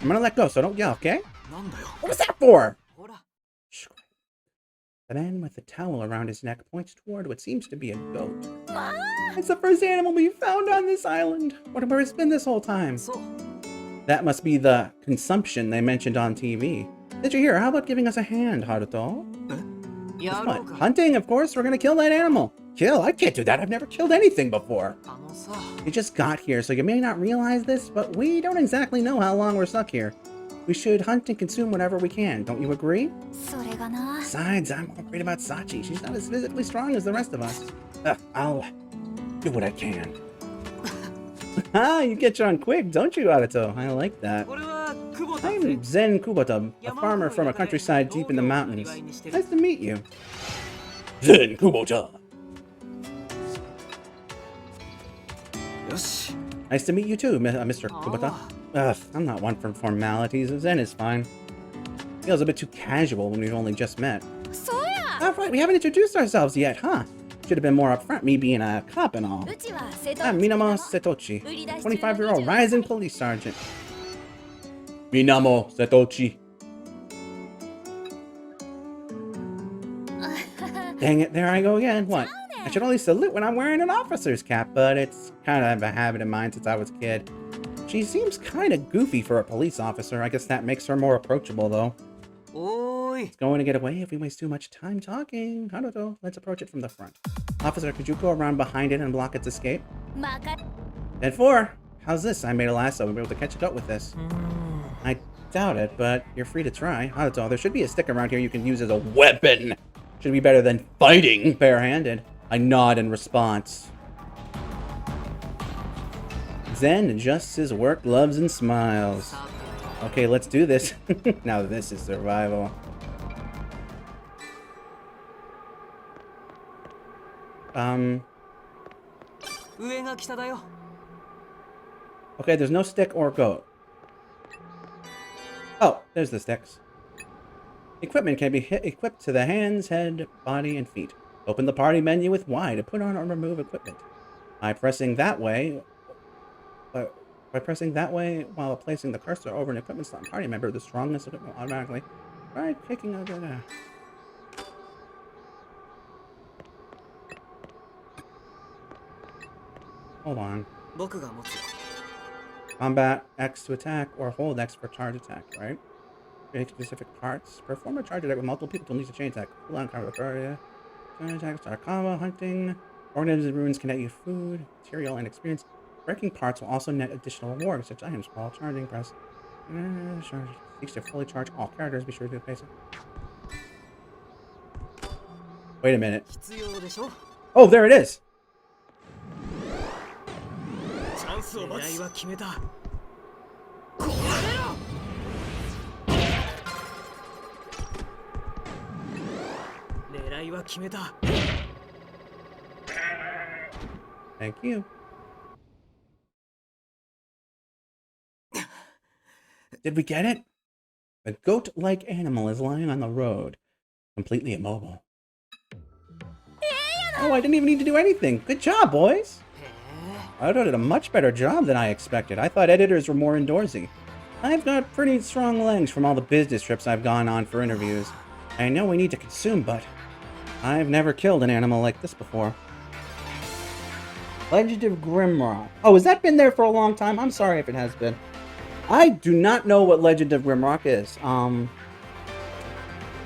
A: I'm gonna let go, so don't yell, okay?
B: なんだよ
A: What was that for?
B: ほら
A: Shh. The man with the towel around his neck points toward what seems to be a goat.
D: まあ
A: It's the first animal we found on this island. Wonder where it's been this whole time.
B: そう
A: That must be the consumption they mentioned on TV. Did you hear? How about giving us a hand, Haruto?
B: や
A: Guess
B: ろ
A: what?
B: うか
A: Hunting, of course. We're gonna kill that animal. Kill? I can't do that. I've never killed anything before.
B: あのさ
A: You just got here, so you may not realize this, but we don't exactly know how long we're stuck here. We should hunt and consume whatever we can. Don't you agree?
D: それがな
A: Besides, I'm worried about Sachi. She's not as physically strong as the rest of us. I'll do what I can. Ah, you catch on quick, don't you, Arato? I like that.
B: 俺は久保田
A: I'm Zen Kubota, a farmer from a countryside deep in the mountains. Nice to meet you. Zen Kubota.
B: よし
A: Nice to meet you too, Mr. Kubota. Ugh, I'm not one for formalities. Zen is fine. Feels a bit too casual when we've only just met.
D: そうや
A: Oh, right, we haven't introduced ourselves yet, huh? Should have been more upfront, me being a cop and all.
D: うちは瀬戸
A: I'm Minamo Setochi, 25-year-old rising police sergeant. Minamo Setochi. Dang it, there I go again. What? I should only salute when I'm wearing an officer's cap, but it's kind of a habit of mine since I was a kid. She seems kind of goofy for a police officer. I guess that makes her more approachable, though.
B: おーい
A: It's going to get away if we waste too much time talking. Haruto, let's approach it from the front. Officer, could you go around behind it and block its escape?
D: まか
A: Dead 4. How's this? I made a lasso. We'll be able to catch it up with this. I doubt it, but you're free to try. Haruto, there should be a stick around here you can use as a weapon. Should be better than fighting barehanded. I nod in response. Zen adjusts his work gloves and smiles. Okay, let's do this. Now this is survival. Um,
B: 上が北だよ
A: okay, there's no stick or goat. Oh, there's the sticks. Equipment can be equipped to the hands, head, body, and feet. Open the party menu with Y to put on or remove equipment. By pressing that way while placing the cursor over an equipment slot party member, the strongest equipment will automatically. Right, kicking over there. Hold on.
B: 僕が持つ
A: Combat X to attack or hold X for charge attack, right? Create specific parts. Perform a charge attack with multiple people to unleash a chain attack. Cool on cover area. Charge attack, start combo, hunting. Organisms and ruins can net you food, material, and experience. Breaking parts will also net additional rewards, such items while charging. Press. Charge. Seeks to fully charge all characters. Be sure to do the basic. Wait a minute.
B: 必要でしょ
A: Oh, there it is.
B: チャンスを待つ狙いは決めた狙いは決めた
A: Thank you. Did we get it? A goat-like animal is lying on the road, completely immobile. Oh, I didn't even need to do anything. Good job, boys. I did a much better job than I expected. I thought editors were more indoorsy. I've got pretty strong legs from all the business trips I've gone on for interviews. I know we need to consume, but I've never killed an animal like this before. Legend of Grimrock. Oh, has that been there for a long time? I'm sorry if it has been. I do not know what Legend of Grimrock is.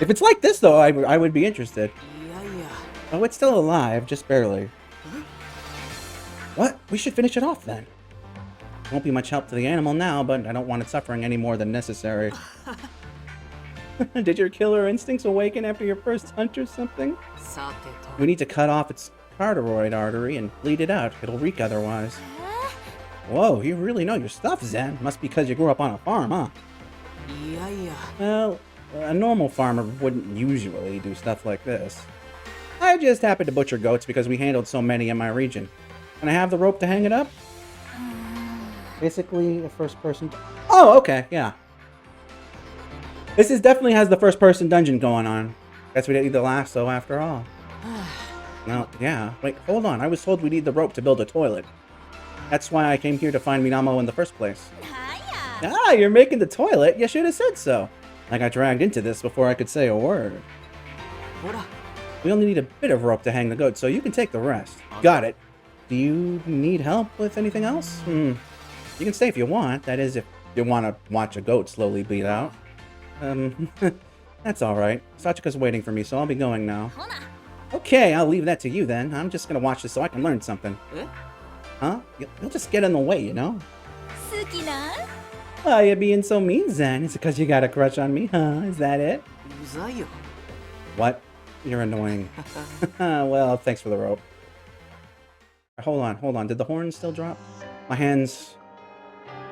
A: If it's like this, though, I would be interested.
B: いやいや
A: Oh, it's still alive, just barely. What? We should finish it off, then. Won't be much help to the animal now, but I don't want it suffering any more than necessary. Did your killer instincts awaken after your first hunt or something?
B: さてと
A: We need to cut off its carotid artery and bleed it out. It'll reek otherwise. Whoa, you really know your stuff, Zen. Must be because you grew up on a farm, huh?
B: いやいや
A: Well, a normal farmer wouldn't usually do stuff like this. I just happened to butcher goats because we handled so many in my region. Can I have the rope to hang it up? Basically, a first-person... Oh, okay, yeah. This definitely has the first-person dungeon going on. Guess we didn't need the lasso after all. No, yeah. Wait, hold on. I was told we need the rope to build a toilet. That's why I came here to find Minamo in the first place.
D: Hiya.
A: Ah, you're making the toilet? You should have said so. I got dragged into this before I could say a word.
B: ほら
A: We only need a bit of rope to hang the goat, so you can take the rest. Got it. Do you need help with anything else? You can stay if you want. That is, if you want to watch a goat slowly bleed out. That's alright. Sachika's waiting for me, so I'll be going now.
D: ほな
A: Okay, I'll leave that to you then. I'm just gonna watch this so I can learn something.
B: え
A: Huh? You'll just get in the way, you know?
D: 好きな
A: Why you being so mean, Zen? Is it because you got a crush on me, huh? Is that it?
B: うざいよ
A: What? You're annoying. Well, thanks for the rope. Hold on. Did the horn still drop? My hands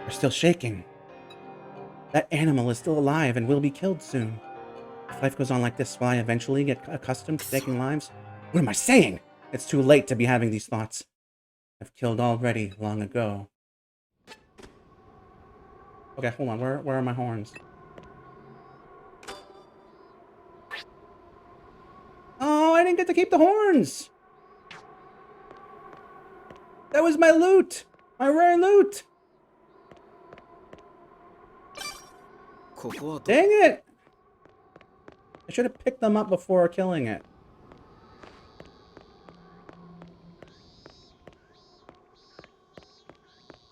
A: are still shaking. That animal is still alive and will be killed soon. If life goes on like this, will I eventually get accustomed to taking lives? What am I saying? It's too late to be having these thoughts. I've killed already long ago. Okay, hold on. Where are my horns? Oh, I didn't get to keep the horns! That was my loot! My rare loot!
B: ここはど
A: Dang it! I should have picked them up before killing it.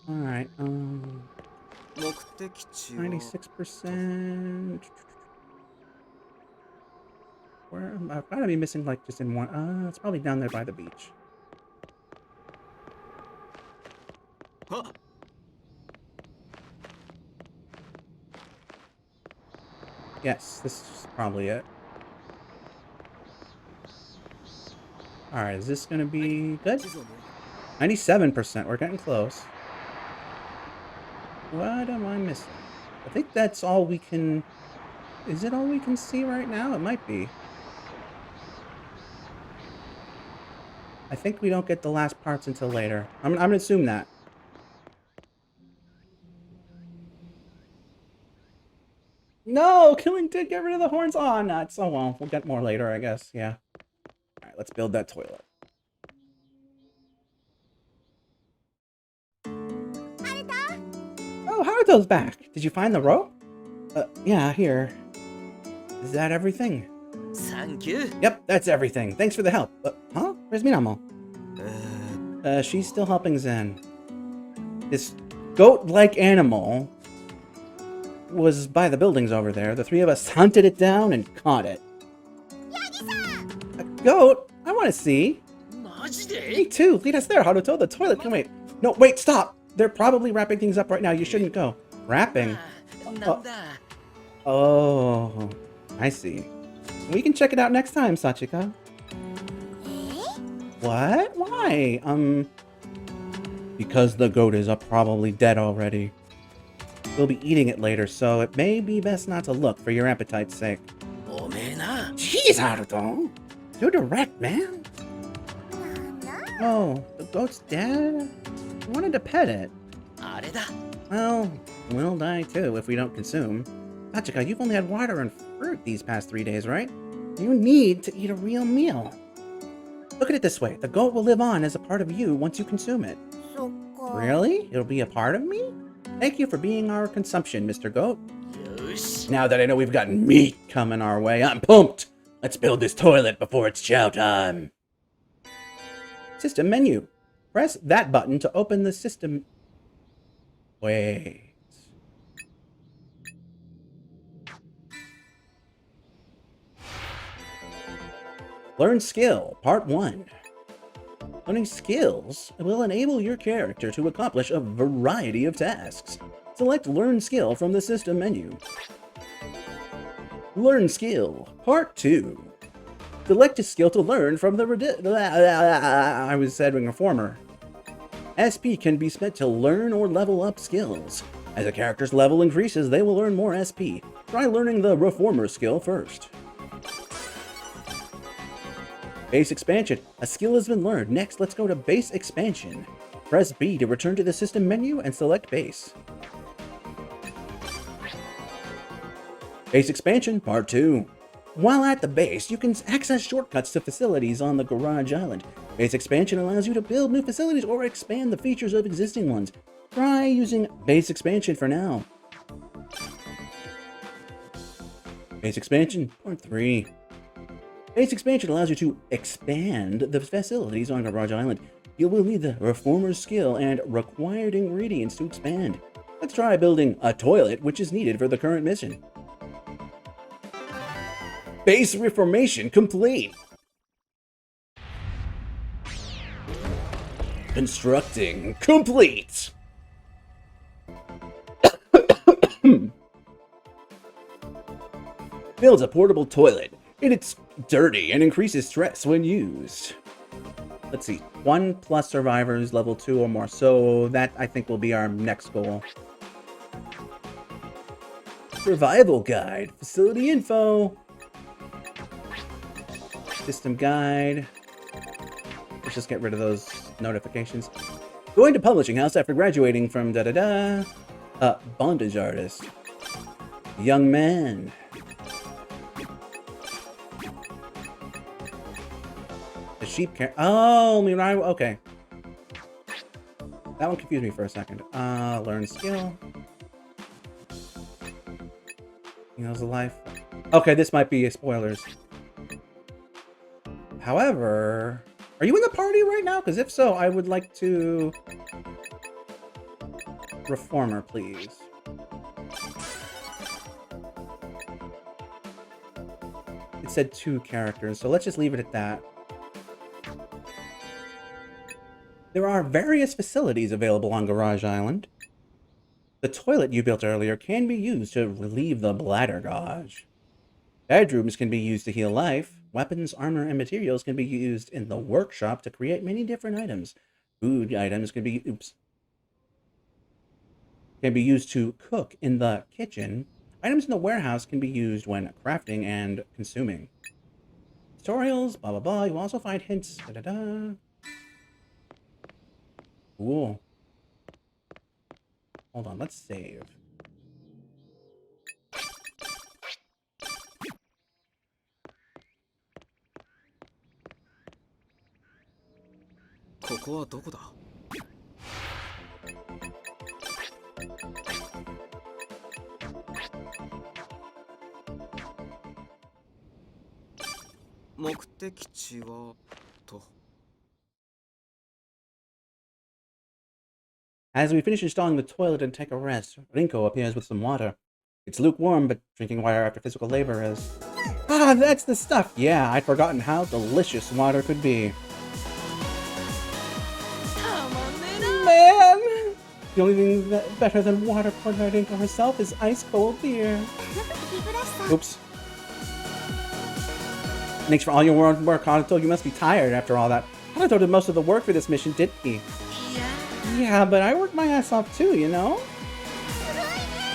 A: Alright,
B: 目的地は
A: 96%. Where? I've gotta be missing, like, just in one. It's probably down there by the beach.
B: あ
A: Yes, this is probably it. Alright, is this gonna be good?
B: 地図をね
A: 97%. We're getting close. What am I missing? I think that's all we can... Is it all we can see right now? It might be. I think we don't get the last parts until later. I'm gonna assume that. No! Killing did get rid of the horns! Oh, nuts. Oh well, we'll get more later, I guess. Yeah. Alright, let's build that toilet. Oh, Haruto's back! Did you find the rope? Yeah, here. Is that everything?
B: サンキュー
A: Yep, that's everything. Thanks for the help. Huh? Where's Minamo? She's still helping Zen. This goat-like animal was by the buildings over there. The three of us hunted it down and caught it. A goat? I want to see.
B: マジで
A: Me too. Lead us there, Haruto. The toilet can wait. No, wait, stop. They're probably wrapping things up right now. You shouldn't go. Wrapping?
B: なんだ
A: Oh, I see. We can check it out next time, Sachika. What? Why? Because the goat is probably dead already. We'll be eating it later, so it may be best not to look for your appetite's sake.
B: おめえな
A: Jeez, Haruto! Too direct, man. Oh, the goat's dead? I wanted to pet it.
B: あれだ
A: Well, we'll die too if we don't consume. Sachika, you've only had water and fruit these past 3 days, right? You need to eat a real meal. Look at it this way. The goat will live on as a part of you once you consume it.
D: そっか
A: Really? It'll be a part of me? Thank you for being our consumption, Mr. Goat.
B: よし
A: Now that I know we've got meat coming our way, I'm pumped! Let's build this toilet before it's chow time. System menu. Press that button to open the system... Wait... Learn Skill, Part 1. Learning skills will enable your character to accomplish a variety of tasks. Select Learn Skill from the system menu. Learn Skill, Part 2. Select a skill to learn from the I was saying reformer. SP can be spent to learn or level up skills. As a character's level increases, they will earn more SP. Try learning the reformer skill first. Base expansion. A skill has been learned. Next, let's go to base expansion. Press B to return to the system menu and select base. Base expansion, part 2. While at the base, you can access shortcuts to facilities on the garage island. Base expansion allows you to build new facilities or expand the features of existing ones. Try using base expansion for now. Base expansion, part 3. Base expansion allows you to expand the facilities on Garage Island. You will need the Reformer's skill and required ingredients to expand. Let's try building a toilet, which is needed for the current mission. Base reformation complete. Constructing complete. Builds a portable toilet. It's dirty and increases stress when used. Let's see, 1+ survivors, level 2 or more. So that, I think, will be our next goal. Survival guide, facility info. System guide. Let's just get rid of those notifications. Going to publishing house after graduating from bondage artist. Young man. The sheep care. Oh, Mirai. Okay. That one confused me for a second. Learn skill. He knows the life. Okay, this might be spoilers. However, are you in the party right now? Because if so, I would like to... Reformer, please. It said 2 characters, so let's just leave it at that. There are various facilities available on Garage Island. The toilet you built earlier can be used to relieve the bladder gauge. Bedrooms can be used to heal life. Weapons, armor, and materials can be used in the workshop to create many different items. Food items can be used to cook in the kitchen. Items in the warehouse can be used when crafting and consuming. Tutorials, blah blah blah. You also find hints. Da da da. Cool. Hold on, let's save. As we finish installing the toilet and take a rest, Rinko appears with some water. It's lukewarm, but drinking water after physical labor is... Ah, that's the stuff! Yeah, I'd forgotten how delicious water could be. Man! The only thing better than water poured by Rinko herself is ice-cold beer. Oops. Thanks for all your work, Haruto. You must be tired after all that. Haruto did most of the work for this mission, didn't he? Yeah, but I worked my ass off too, you know?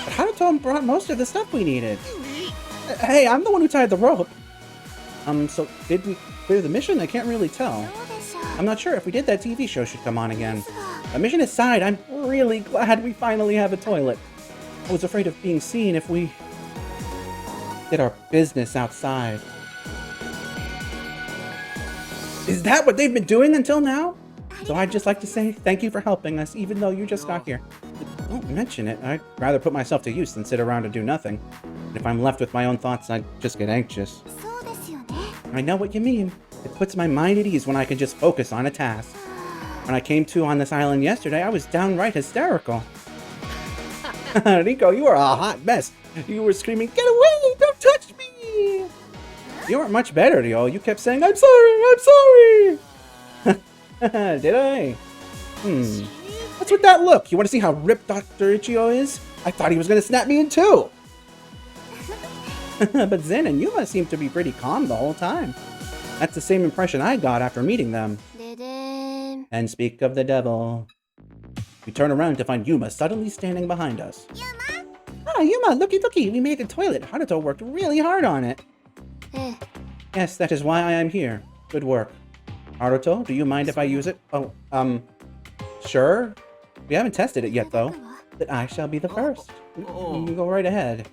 A: But Haruto brought most of the stuff we needed. Hey, I'm the one who tied the rope. So did we clear the mission? I can't really tell. I'm not sure. If we did, that TV show should come on again. But mission aside, I'm really glad we finally have a toilet. I was afraid of being seen if we did our business outside. Is that what they've been doing until now? So I'd just like to say thank you for helping us, even though you just got here. But don't mention it. I'd rather put myself to use than sit around and do nothing. And if I'm left with my own thoughts, I'd just get anxious. I know what you mean. It puts my mind at ease when I can just focus on a task. When I came to on this island yesterday, I was downright hysterical. Rinko, you are a hot mess. You were screaming, "Get away! Don't touch me!" You weren't much better, Ryo. You kept saying, "I'm sorry! I'm sorry!" Did I? What's with that look? You want to see how ripped Dr. Ichio is? I thought he was going to snap me in two. But Zen and Yuma seem to be pretty calm the whole time. That's the same impression I got after meeting them. And speak of the devil. We turn around to find Yuma suddenly standing behind us. Yuma? Ah, Yuma, looky looky, we made a toilet. Haruto worked really hard on it. Yes, that is why I am here. Good work. Haruto, do you mind if I use it? Oh, sure. We haven't tested it yet, though. But I shall be the first. You go right ahead.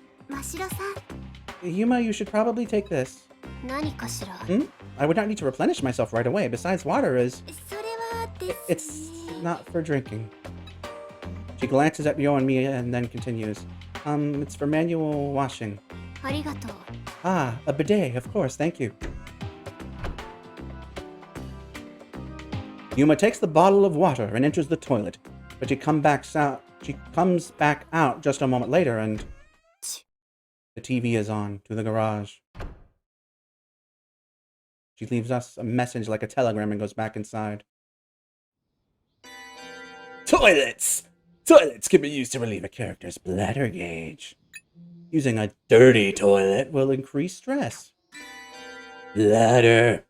A: Yuma, you should probably take this.
D: 何かしら
A: Hmm? I would not need to replenish myself right away. Besides, water is...
D: それはです
A: It's not for drinking. She glances at Yo and me and then continues. It's for manual washing.
D: ありがとう
A: Ah, a bidet, of course, thank you. Yuma takes the bottle of water and enters the toilet, but she comes back out just a moment later and... The TV is on to the garage. She leaves us a message like a telegram and goes back inside. Toilets! Toilets can be used to relieve a character's bladder gauge. Using a dirty toilet will increase stress. Bladder.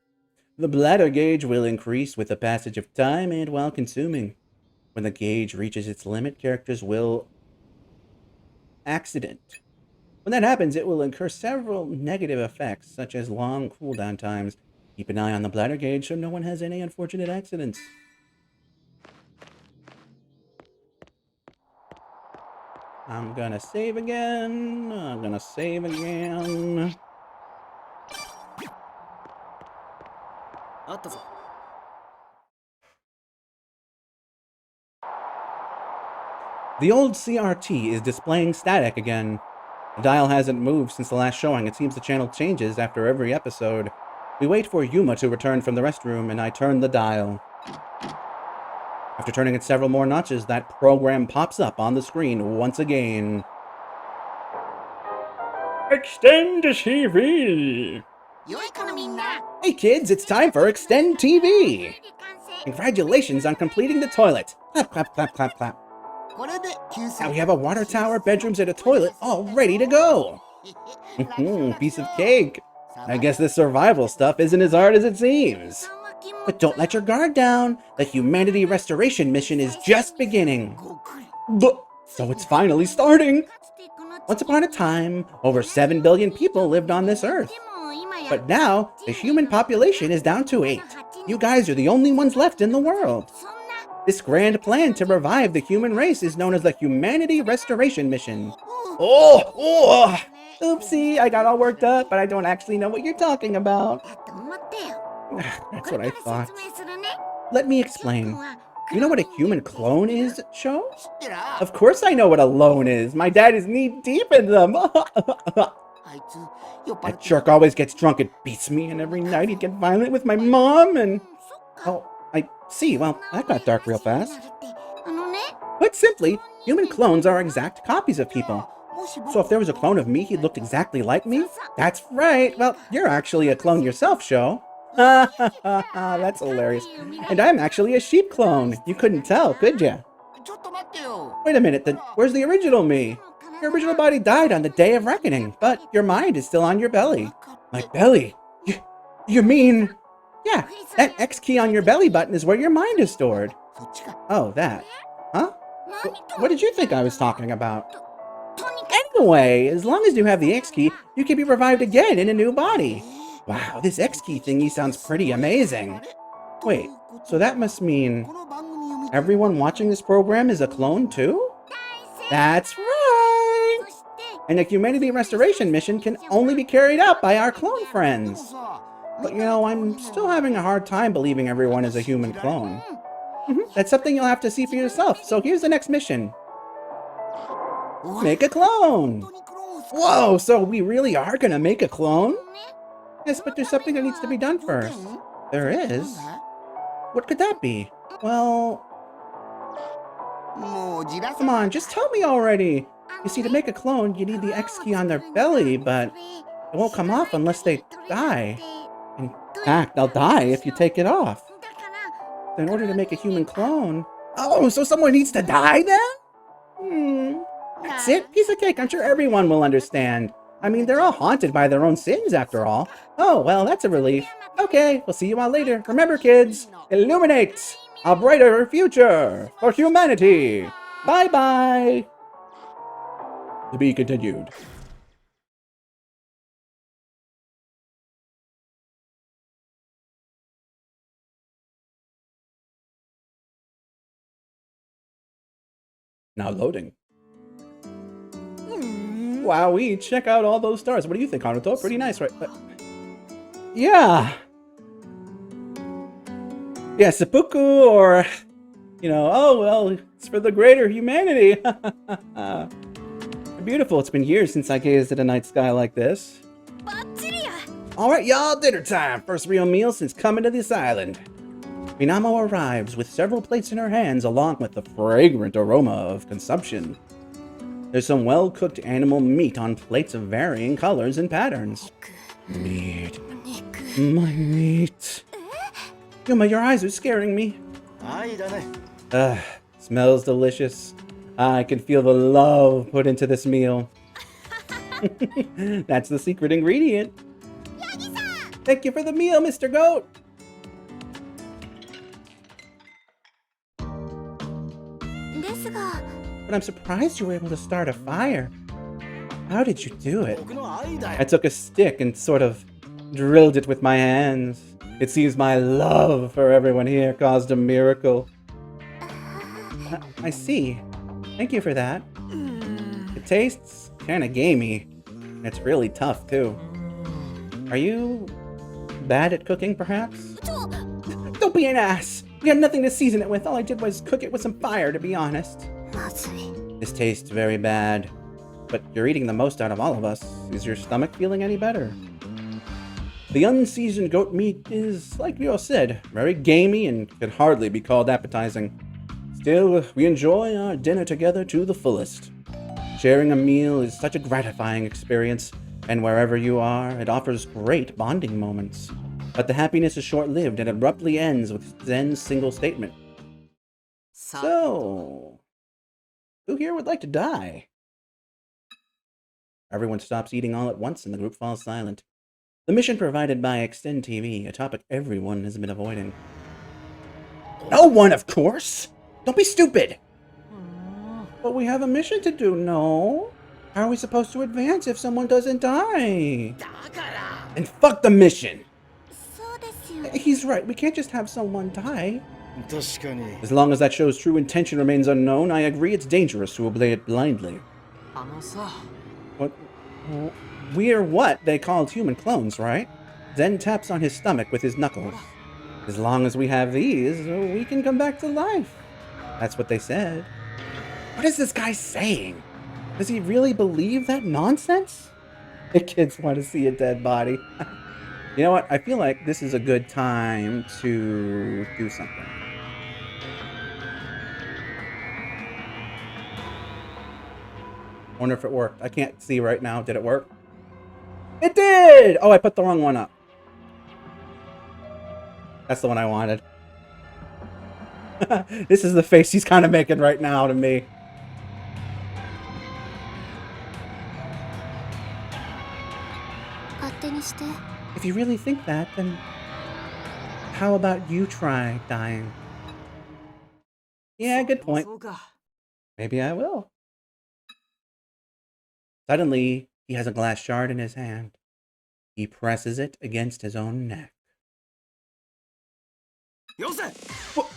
A: The bladder gauge will increase with the passage of time and while consuming. When the gauge reaches its limit, characters will accident. When that happens, it will incur several negative effects, such as long cooldown times. Keep an eye on the bladder gauge so no one has any unfortunate accidents. I'm gonna save again. I'm gonna save again.
B: あったぞ。
A: The old CRT is displaying static again. The dial hasn't moved since the last showing. It seems the channel changes after every episode. We wait for Yuma to return from the restroom, and I turn the dial. After turning it several more notches, that program pops up on the screen once again. Extend TV!
D: 良い子のみんな
A: Hey kids, it's time for Extend TV! Congratulations on completing the toilet! Clap, clap, clap, clap, clap.
C: これで給水
A: Now we have a water tower, bedrooms, and a toilet all ready to go! Piece of cake! I guess this survival stuff isn't as hard as it seems. But don't let your guard down. The humanity restoration mission is just beginning. So it's finally starting. Once upon a time, over 7 billion people lived on this earth. But now, the human population is down to 8. You guys are the only ones left in the world. This grand plan to revive the human race is known as the Humanity Restoration Mission. Oh! Oopsie, I got all worked up, but I don't actually know what you're talking about.
D: だと思ったよ
A: That's
D: こ
A: what
D: れ
A: I
D: から
A: thought.
D: 説明するね
A: Let me explain. You know what a human clone is, Sho?
C: 知ってら
A: Of course I know what a loan is. My dad is knee-deep in them.
C: あいつ酔っ払っ
A: That
C: て
A: jerk always gets drunk and beats me, and every night he'd get violent with my mom, and... Oh, I see. Well, that got dark real fast.
D: あのね
A: Put simply, human clones are exact copies of people.
C: もし僕
A: So if there was a clone of me, he looked exactly like me? That's right. Well, you're actually a clone yourself, Sho. That's hilarious. And I'm actually a sheep clone. You couldn't tell, could ya?
C: ちょっと待ってよ
A: Wait a minute, then where's the original me? Your original body died on the day of reckoning, but your mind is still on your belly. My belly? You mean... Yeah, that X key on your belly button is where your mind is stored.
C: そっちか
A: Oh, that. Huh?
D: 何と
A: What did you think I was talking about?
D: とにか
A: Anyway, as long as you have the X key, you can be revived again in a new body. Wow, this X key thingy sounds pretty amazing. Wait, so that must mean
C: この番組を見て
A: everyone watching this program is a clone too? That's right!
D: くして
A: And the Humanity Restoration mission can only be carried out by our clone
C: でも
A: friends.
C: さ
A: But you know, I'm still having a hard time believing everyone is a human clone. That's something you'll have to see for yourself, so here's the next mission. Make a clone!
C: 本当にクローンを使う
A: Whoa, so we really are gonna make a clone?
D: ね
A: Yes, but there's something that needs to be done first. There
C: なん
A: is?
C: だ
A: What could that be? Well,
C: もうじらさ
A: come on, just tell me already. You see, to make a clone, you need the X key on their belly, but it won't come off unless they die. In fact, they'll die if you take it off.
D: だから
A: So in order to make a human clone... Oh, so someone needs to die then? That's it? Piece of cake. I'm sure everyone will understand. I mean, they're all haunted by their own sins after all. Oh, well, that's a relief. Okay, we'll see you all later. Remember, kids, illuminate a brighter future for humanity. Bye-bye. To be continued. Now loading. Wowee, check out all those stars. What do you think, Haruto? Pretty nice, right? Yeah. Yeah, seppuku, or, oh, well, it's for the greater humanity. Beautiful. It's been years since I gazed at a night sky like this. Alright, y'all, dinner time. First real meal since coming to this island. Minamo arrives with several plates in her hands along with the fragrant aroma of consumption. There's some well-cooked animal meat on plates of varying colors and patterns. Meat. My meat. Yuma, your eyes are scaring me. Smells delicious. I can feel the love put into this meal. That's the secret ingredient. Thank you for the meal, Mr. Goat. But I'm surprised you were able to start a fire. How did you do it? I took a stick and sort of drilled it with my hands. It seems my love for everyone here caused a miracle. I see. Thank you for that. It tastes kind of gamey. It's really tough, too. Are you bad at cooking, perhaps? Don't be an ass! We had nothing to season it with. All I did was cook it with some fire, to be honest. This tastes very bad. But you're eating the most out of all of us. Is your stomach feeling any better? The unseasoned goat meat is, like Ryo said, very gamey and could hardly be called appetizing. Still, we enjoy our dinner together to the fullest. Sharing a meal is such a gratifying experience, and wherever you are, it offers great bonding moments. But the happiness is short-lived and abruptly ends with Zen's single statement. So, who here would like to die? Everyone stops eating all at once and the group falls silent. The mission provided by Extend TV, a topic everyone has been avoiding. No one, of course! Don't be stupid! But we have a mission to do, no? How are we supposed to advance if someone doesn't die? And fuck the mission! He's right, we can't just have someone die. As long as that show's true intention remains unknown, I agree it's dangerous to obey it blindly. What? We're what they called human clones, right? Zen taps on his stomach with his knuckles. As long as we have these, we can come back to life. That's what they said. What is this guy saying? Does he really believe that nonsense? The kids want to see a dead body. You know what? I feel like this is a good time to do something. Wonder if it worked. I can't see right now. Did it work? It did! Oh, I put the wrong one up. That's the one I wanted. This is the face he's kind of making right now to me. If you really think that, then how about you try dying? Yeah, good point. Maybe I will. Suddenly, he has a glass shard in his hand. He presses it against his own neck.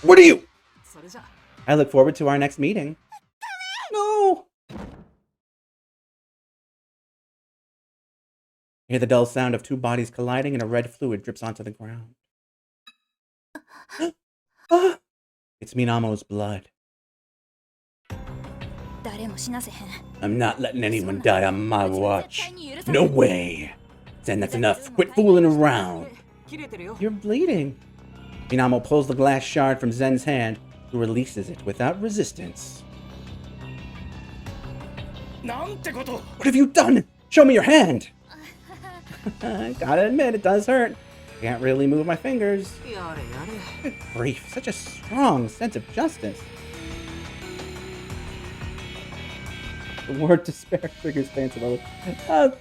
A: What are you? I look forward to our next meeting. No! You hear the dull sound of two bodies colliding and a red fluid drips onto the ground. It's Minamo's blood. I'm not letting anyone die on my watch. No way. Zen, that's enough. Quit fooling around. You're bleeding. Minamo pulls the glass shard from Zen's hand, who releases it without resistance. What have you done? Show me your hand. Gotta admit, it does hurt. Can't really move my fingers. Good grief, such a strong sense of justice. The word despair triggers fanciful.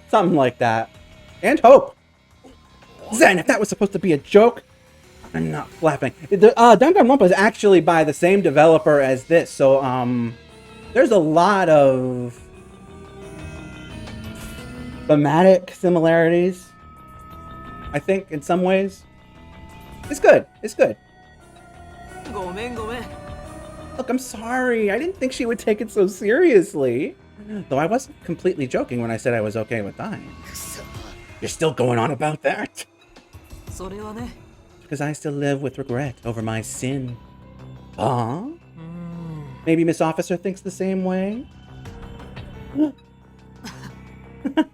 A: Something like that. And hope. Zen, if that was supposed to be a joke, I'm not flapping. Danganronpa is actually by the same developer as this, so there's a lot of thematic similarities. I think in some ways, it's good. It's good. Look, I'm sorry. I didn't think she would take it so seriously. Though I wasn't completely joking when I said I was okay with dying. You're still going on about that?
B: それはね
A: Because I still live with regret over my sin. Huh? Maybe Miss Officer thinks the same way?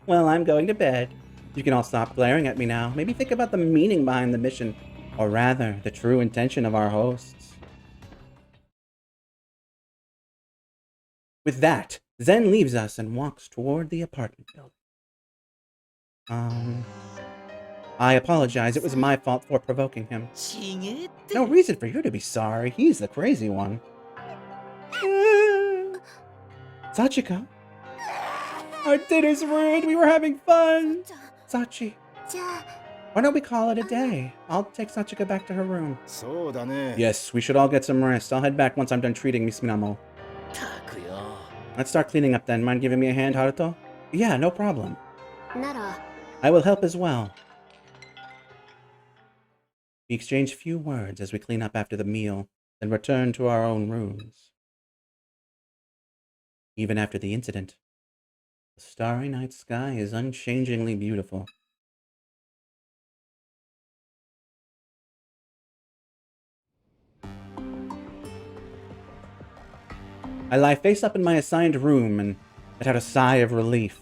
A: Well, I'm going to bed. You can all stop glaring at me now. Maybe think about the meaning behind the mission. Or rather, the true intention of our hosts. With that, Zen leaves us and walks toward the apartment building. I apologize. It was my fault for provoking him. No reason for you to be sorry. He's the crazy one. Sachiko. Our dinner's ruined. We were having fun. Sachi,
D: じゃあ
A: why don't we call it a day? I'll take Sachiko back to her room.
C: そうだね
A: Yes, we should all get some rest. I'll head back once I'm done treating Miss Minamo.
B: たくよ
A: Let's start cleaning up then. Mind giving me a hand, Haruto? Yeah, no problem.
D: なら
A: I will help as well. We exchange few words as we clean up after the meal, then return to our own rooms. Even after the incident, the starry night sky is unchangingly beautiful. I lie face up in my assigned room and let out a sigh of relief.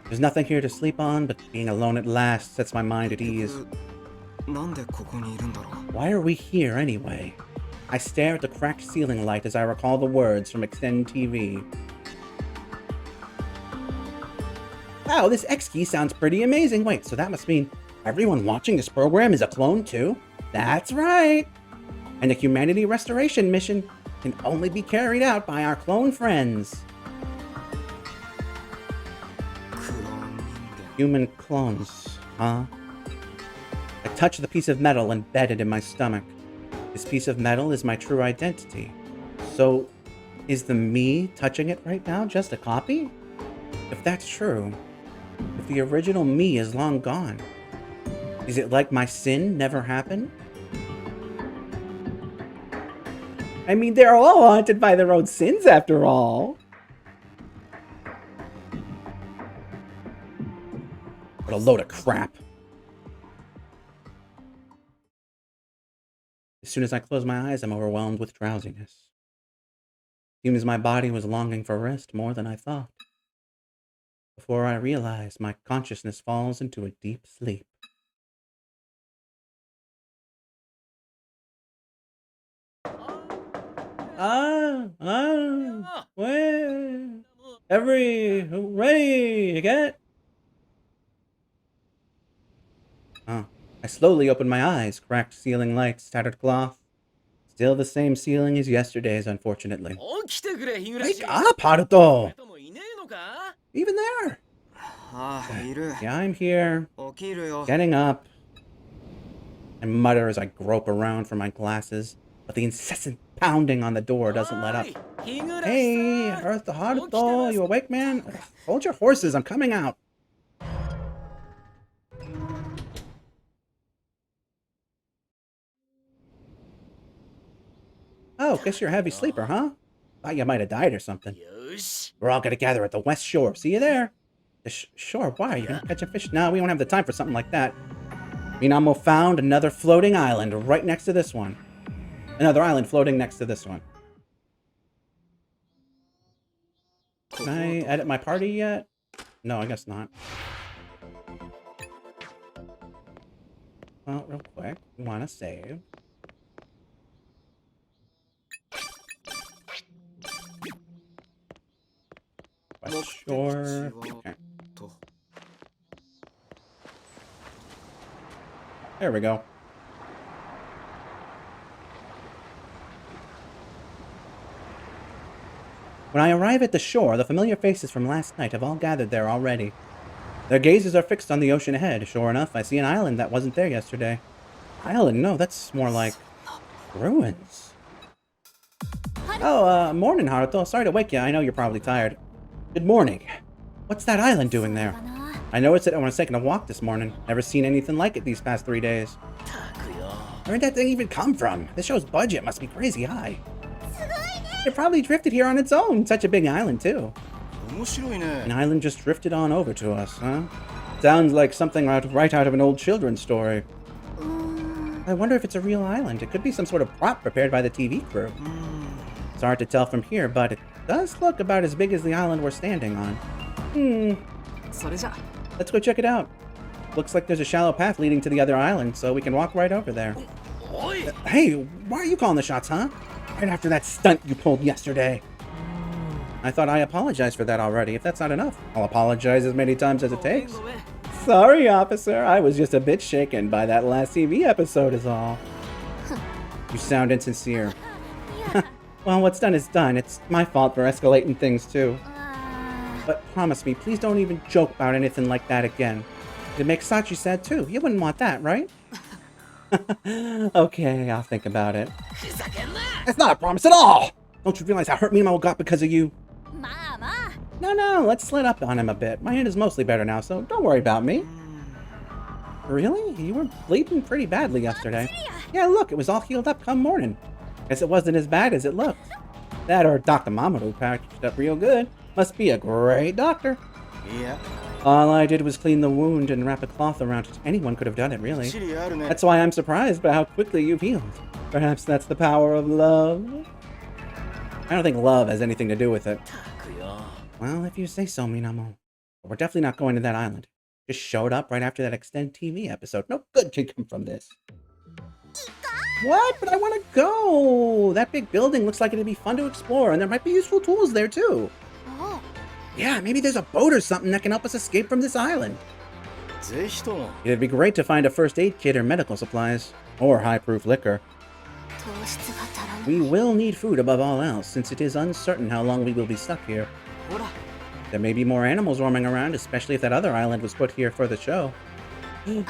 A: There's nothing here to sleep on, but being alone at last sets my mind at ease.
B: なんでここにいるんだろう
A: Why are we here anyway? I stare at the cracked ceiling light as I recall the words from Extend TV. Wow, this X key sounds pretty amazing. Wait, so that must mean everyone watching this program is a clone too? That's right! And the humanity restoration mission can only be carried out by our clone friends.
B: クローン人間
A: Human clones, huh? I touch the piece of metal embedded in my stomach. This piece of metal is my true identity. So, is the me touching it right now just a copy? If that's true, if the original me is long gone, is it like my sin never happened? I mean, they're all haunted by their own sins after all. What a load of crap. As soon as I close my eyes, I'm overwhelmed with drowsiness. Seems my body was longing for rest more than I thought. Before I realize, my consciousness falls into a deep sleep. Wait. Ready to get? I slowly opened my eyes, cracked ceiling lights, tattered cloth. Still the same ceiling as yesterday's, unfortunately.
B: 起きてくれ日暮
A: Wake up, Haruto!
B: ともいねえのか
A: Even there!
B: ああいる
A: Yeah, I'm here.
B: 起きるよ
A: Getting up. I mutter as I grope around for my glasses, but the incessant pounding on the door doesn't let up.
B: 日暮
A: Hey, Earth to Haruto, you awake, man? Hold your horses, I'm coming out. Oh, guess you're a heavy sleeper, huh? Thought you might have died or something.
B: よし
A: We're all gonna gather at the West Shore. See you there. The shore? Why? You gonna catch a fish? No, we won't have the time for something like that. Minamo found another floating island right next to this one. Another island floating next to this one. Can I edit my party yet? No, I guess not. Well, real quick, we want to save. West Shore. Okay. There we go. When I arrive at the shore, the familiar faces from last night have all gathered there already. Their gazes are fixed on the ocean ahead. Sure enough, I see an island that wasn't there yesterday. Island? No, that's more like ruins. Oh, morning, Haruto. Sorry to wake you. I know you're probably tired. Good morning. What's that island doing there? I noticed it when I was taking a walk this morning. Never seen anything like it these past 3 days.
B: たくよ
A: Where did that thing even come from? This show's budget must be crazy high. It probably drifted here on its own. Such a big island, too.
B: 面白いね。
A: An island just drifted on over to us, huh? Sounds like something right out of an old children's story. I wonder if it's a real island. It could be some sort of prop prepared by the TV crew. It's hard to tell from here, but it does look about as big as the island we're standing on.
B: それじゃ
A: Let's go check it out. Looks like there's a shallow path leading to the other island, so we can walk right over there.
B: おい
A: Hey, why are you calling the shots, huh? Right after that stunt you pulled yesterday. I thought I apologized for that already. If that's not enough, I'll apologize as many times as it takes. Sorry, officer. I was just a bit shaken by that last TV episode is all. You sound insincere. Well, what's done is done. It's my fault for escalating things, too. But promise me, please don't even joke about anything like that again. It makes Sachi sad, too. You wouldn't want that, right? Okay, I'll think about it. That's not a promise at all! Don't you realize how hurt me and my got because of you? No, let's let up on him a bit. My hand is mostly better now, so don't worry about me. Really? You were bleeding pretty badly yesterday. Yeah, look, it was all healed up come morning. Guess it wasn't as bad as it looked. That or Dr. Mamoru packaged up real good. Must be a great doctor.
B: いや
A: All I did was clean the wound and wrap a cloth around it. Anyone could have done it, really.
B: チリあるね
A: That's why I'm surprised by how quickly you've healed. Perhaps that's the power of love. I don't think love has anything to do with it. Well, if you say so, Minamo. But we're definitely not going to that island. Just showed up right after that extended TV episode. No good can come from this. What? But I want to go! That big building looks like it'd be fun to explore, and there might be useful tools there, too. Yeah, maybe there's a boat or something that can help us escape from this island.
B: ぜひとも
A: It'd be great to find a first aid kit or medical supplies. Or high-proof liquor. We will need food above all else, since it is uncertain how long we will be stuck here.
B: ほら
A: There may be more animals roaming around, especially if that other island was put here for the show. I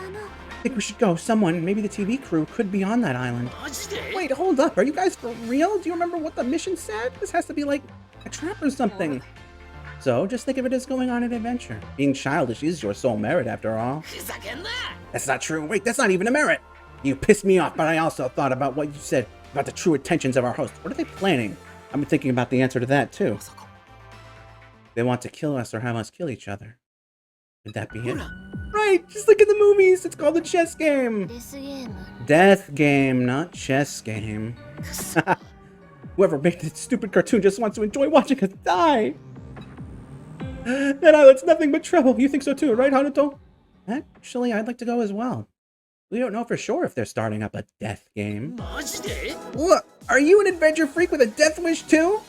A: think we should go. Someone, maybe the TV crew, could be on that island.
B: マジで
A: Wait, hold up. Are you guys for real? Do you remember what the mission said? This has to be like a trap or something. So, just think of it as going on an adventure. Being childish is your sole merit, after all.
B: ふざけんな
A: That's not true. Wait, that's not even a merit. You pissed me off, but I also thought about what you said about the true intentions of our host. What are they planning? I'm thinking about the answer to that, too. They want to kill us or have us kill each other. Could that be it? Right, just like in the movies. It's called a chess game. Death game, not chess game. Whoever made this stupid cartoon just wants to enjoy watching us die. That island's nothing but trouble. You think so too, right, Haruto? Actually, I'd like to go as well. We don't know for sure if they're starting up a death game.
B: マジで
A: What? Are you an adventure freak with a death wish too?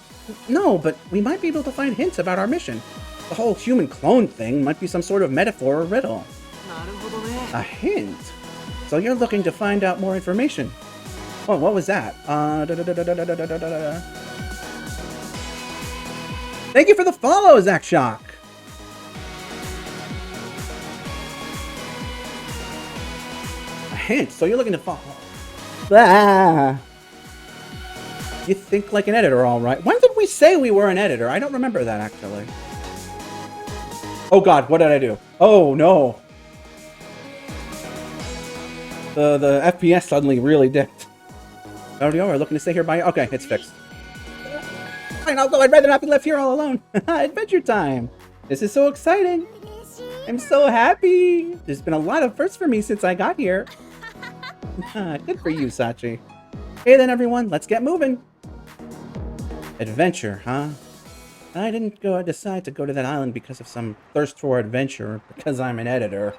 A: No, but we might be able to find hints about our mission. The whole human clone thing might be some sort of metaphor or riddle.
B: なるほどね
A: A hint? So you're looking to find out more information. Oh, what was that? Thank you for the follow, Zach Shock. A hint, so you're looking to follow. Ah. You think like an editor, all right. When did we say we were an editor? I don't remember that, actually. Oh god, what did I do? Oh no. The FPS suddenly really dipped. Audio, we're looking to stay here by... Okay, it's fixed. Fine, although I'd rather not be left here all alone. Adventure time. This is so exciting. I'm so happy. There's been a lot of firsts for me since I got here. Good for you, Sachi. Hey then, everyone, let's get moving. Adventure, huh? I didn't decide to go to that island because of some thirst for adventure, or because I'm an editor.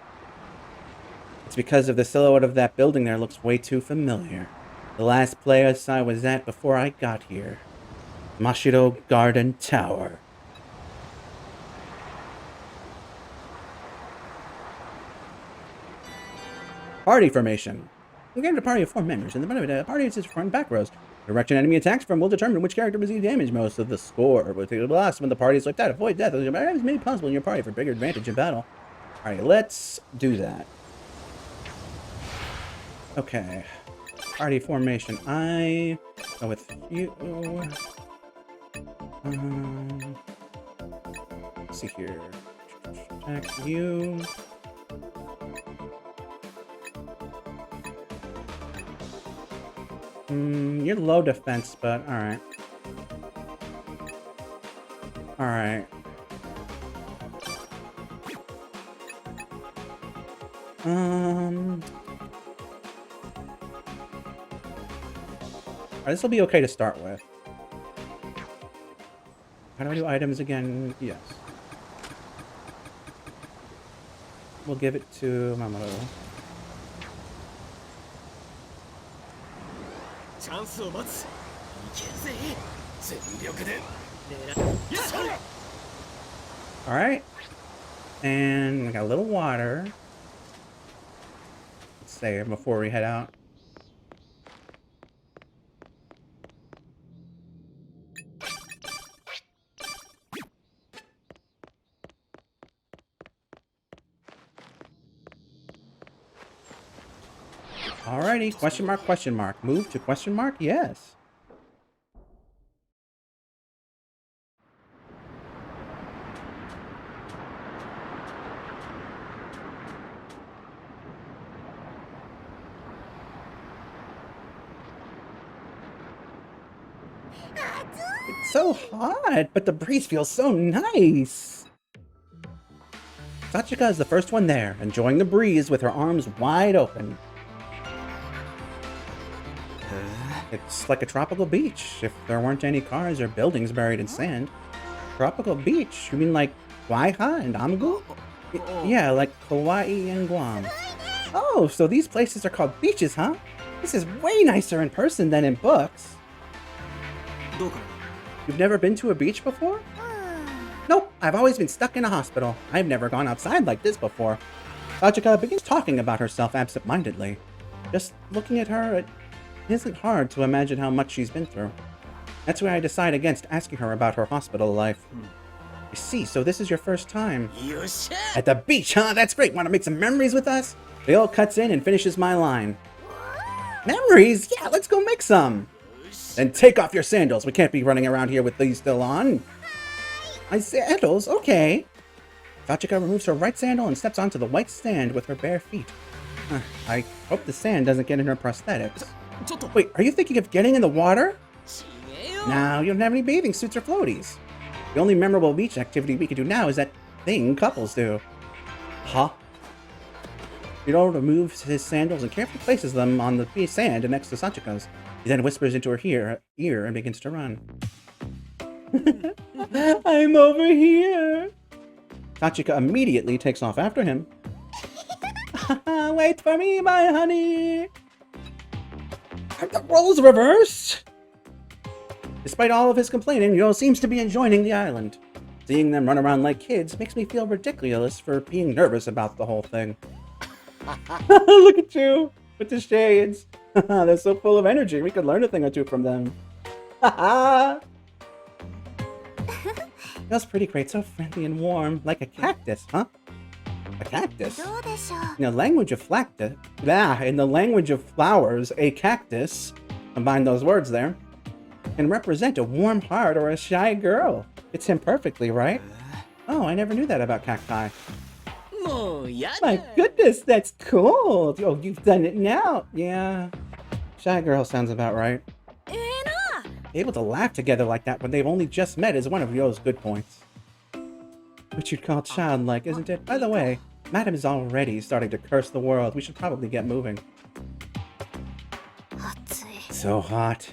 A: It's because of the silhouette of that building there looks way too familiar. The last place I was at before I got here. Mashiro Garden Tower. Party formation. You get a party of 4 members, and the party is front and back rows. The direction enemy attacks from will determine which character receives damage most of the score. Will take the blast when the party is like that. Avoid death as many possible in your party for bigger advantage in battle. Alright, let's do that. Okay. Party formation. I go with you. Let's see here. Attack you. You're low defense, but alright. Alright. Alright, this will be okay to start with. How do I do items again? Yes. We'll give it to Mamoru.
B: チャンスを待つ。いけるぜ。全力で。
A: Alright. And we got a little water. Let's save before we head out. Alrighty, question mark, question mark. Move to question mark? Yes. It's so hot, but the breeze feels so nice. Sachika is the first one there, enjoying the breeze with her arms wide open. It's like a tropical beach, if there weren't any cars or buildings buried in sand. Tropical beach? You mean like Waiha and Amgu? Yeah, like Hawaii and Guam. Oh, so these places are called beaches, huh? This is way nicer in person than in books. You've never been to a beach before? Nope, I've always been stuck in a hospital. I've never gone outside like this before. Sachika begins talking about herself absent-mindedly. Just looking at her, it isn't hard to imagine how much she's been through. That's why I decide against asking her about her hospital life. I see, so this is your first time. At the beach, huh? That's great. Want to make some memories with us? Ryo cuts in and finishes my line. Memories? Yeah, let's go make some. Then take off your sandals. We can't be running around here with these still on. My sandals? Okay. Sachika removes her right sandal and steps onto the white sand with her bare feet. I hope the sand doesn't get in her prosthetics. Wait, are you thinking of getting in the water? No, you don't have any bathing suits or floaties. The only memorable beach activity we can do now is that thing couples do. Huh? Ryo removes his sandals and carefully places them on the sand next to Sachika's. He then whispers into her ear and begins to run. I'm over here. Sachika immediately takes off after him. Wait for me, my honey. Are the roles reversed? Despite all of his complaining, Ryo seems to be enjoying the island. Seeing them run around like kids makes me feel ridiculous for being nervous about the whole thing. Look at you with the shades. They're so full of energy. We could learn a thing or two from them. Feels pretty great, so friendly and warm, like a cactus, huh? A cactus? In the language of in the language of flowers, a cactus, combine those words there, can represent a warm heart or a shy girl. Fits him perfectly, right? Oh, I never knew that about cacti. My goodness, that's cool. Oh, you've done it now. Yeah. Shy girl sounds about right. Able to laugh together like that when they've only just met is one of Ryo's good points. Which you'd call childlike, isn't it? By the way, Madam is already starting to curse the world. We should probably get moving. So hot.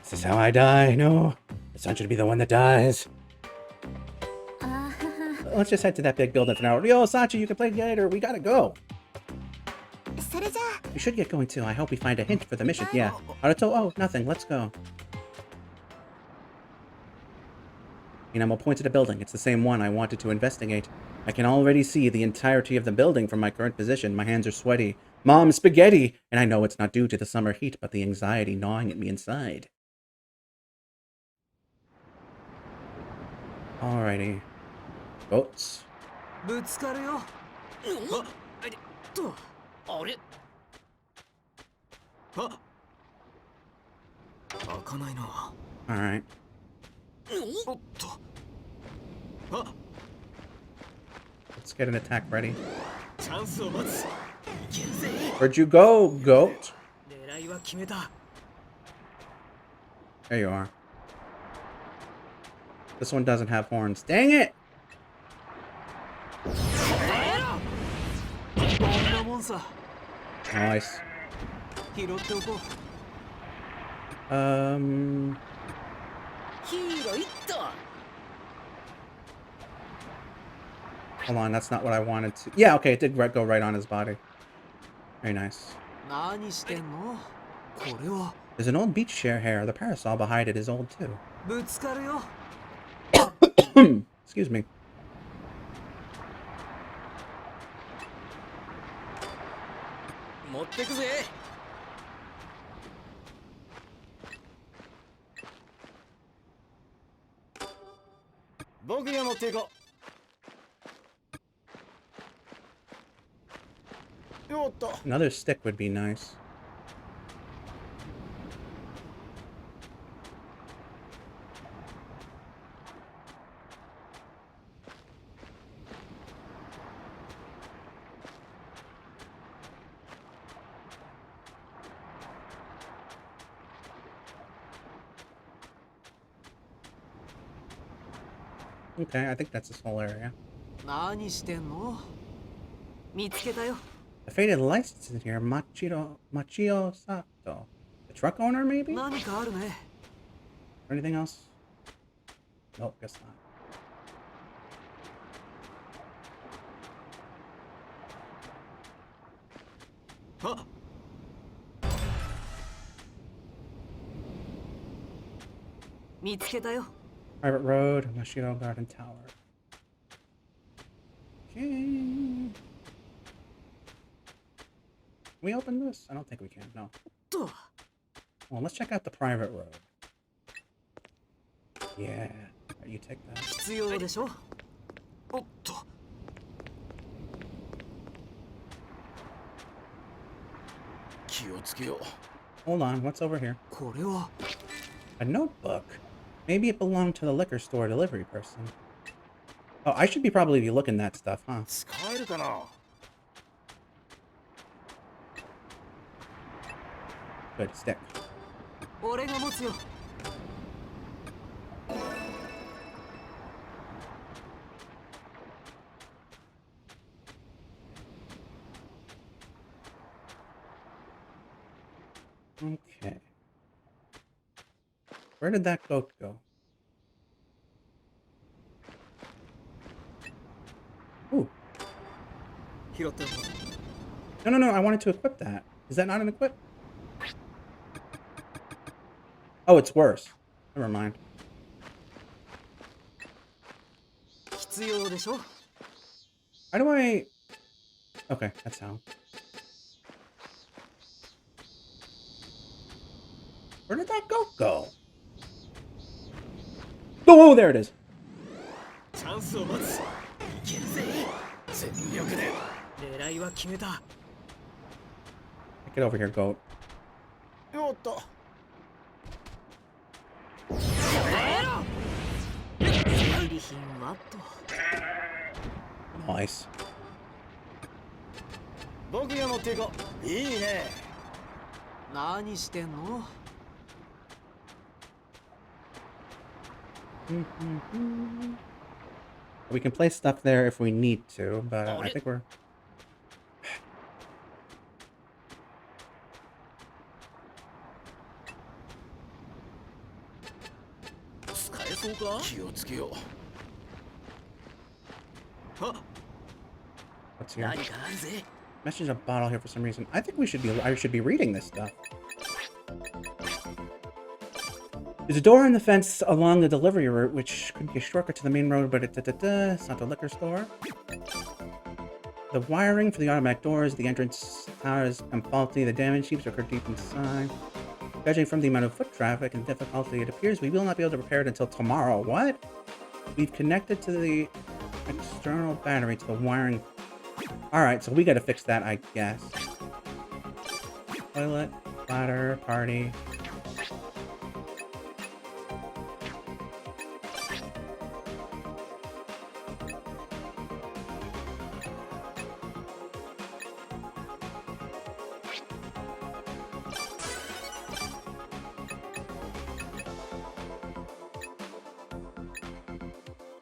A: Is this how I die? No. The sun should be the one that dies. Let's just head to that big building for now. Ryo, Sachi, you can play later. We gotta go. We should get going too. I hope we find a hint for the mission. Yeah. Haruto? Oh, nothing. Let's go. Inamo pointed a building. It's the same one I wanted to investigate. I can already see the entirety of the building from my current position. My hands are sweaty. Mom, spaghetti! And I know it's not due to the summer heat, but the anxiety gnawing at me inside. Alrighty. Boats. Alright. Let's get an attack ready. Where'd you go, goat? There you are. This one doesn't have horns. Dang it!
B: んさ。
A: Nice.
B: 拾っておこう。 ヒーローいった。
A: Hold on, that's not what I wanted to. Yeah, okay, it did go right on his body. Very nice.
B: 何してんの？これは
A: There's an old beach chair here. The parasol behind it is old too.
B: ぶつかるよ。
A: Excuse me.
B: 持ってくぜ。 僕が持っていこう。よっと。
A: Another stick would be nice. Okay, I think that's this whole area.
B: 何してんの？見つけたよ。
A: The faded license in here, Machio Sato. The truck owner, maybe?
B: 何かあるね。
A: Or anything else? Nope, guess not.
B: あ。 見つけたよ。
A: Private road, Machio Garden Tower. Okay. Can we open this? I don't think we can, no.
B: と。
A: Well, let's check out the private road. Yeah. Alright, you take that.
B: 必要でしょ。おっと。 気をつけよう。
A: Hold on, what's over here?
B: これは
A: A notebook. Maybe it belonged to the liquor store delivery person. Oh, I should probably be looking that stuff, huh?
B: 使えるかな。
A: Good, stick.
B: 俺が持つよ。
A: Okay. Where did that goat go? Ooh.
B: 拾っておこう。
A: No, no, no, I wanted to equip that. Is that not an equip? Oh, it's worse. Never mind.
B: 必要でしょ。
A: How do I... Okay, that's how. Where did that goat go? Oh, there it is.
B: チャンスを待つ。いけるぜ。全力で。狙いは決めた。
A: Get over here, goat.
B: よっと。
A: Nice.
B: 僕が持っていこう。いいね。何してんの？
A: We can place stuff there if we need to, but I think we're...
B: 使えそうか？気をつけよう。あ、
A: What's here?
B: 何かあるぜ。
A: Message a bottle here for some reason. I think I should be reading this stuff. There's a door in the fence along the delivery route, which could be a shortcut to the main road, but it's not the liquor store. The wiring for the automatic doors, the entrance towers become faulty, the damage seems to occur deep inside. Judging from the amount of foot traffic and difficulty, it appears we will not be able to repair it until tomorrow. What? We've connected to the external battery to the wiring. Alright, so we gotta fix that, I guess. Toilet, ladder, party.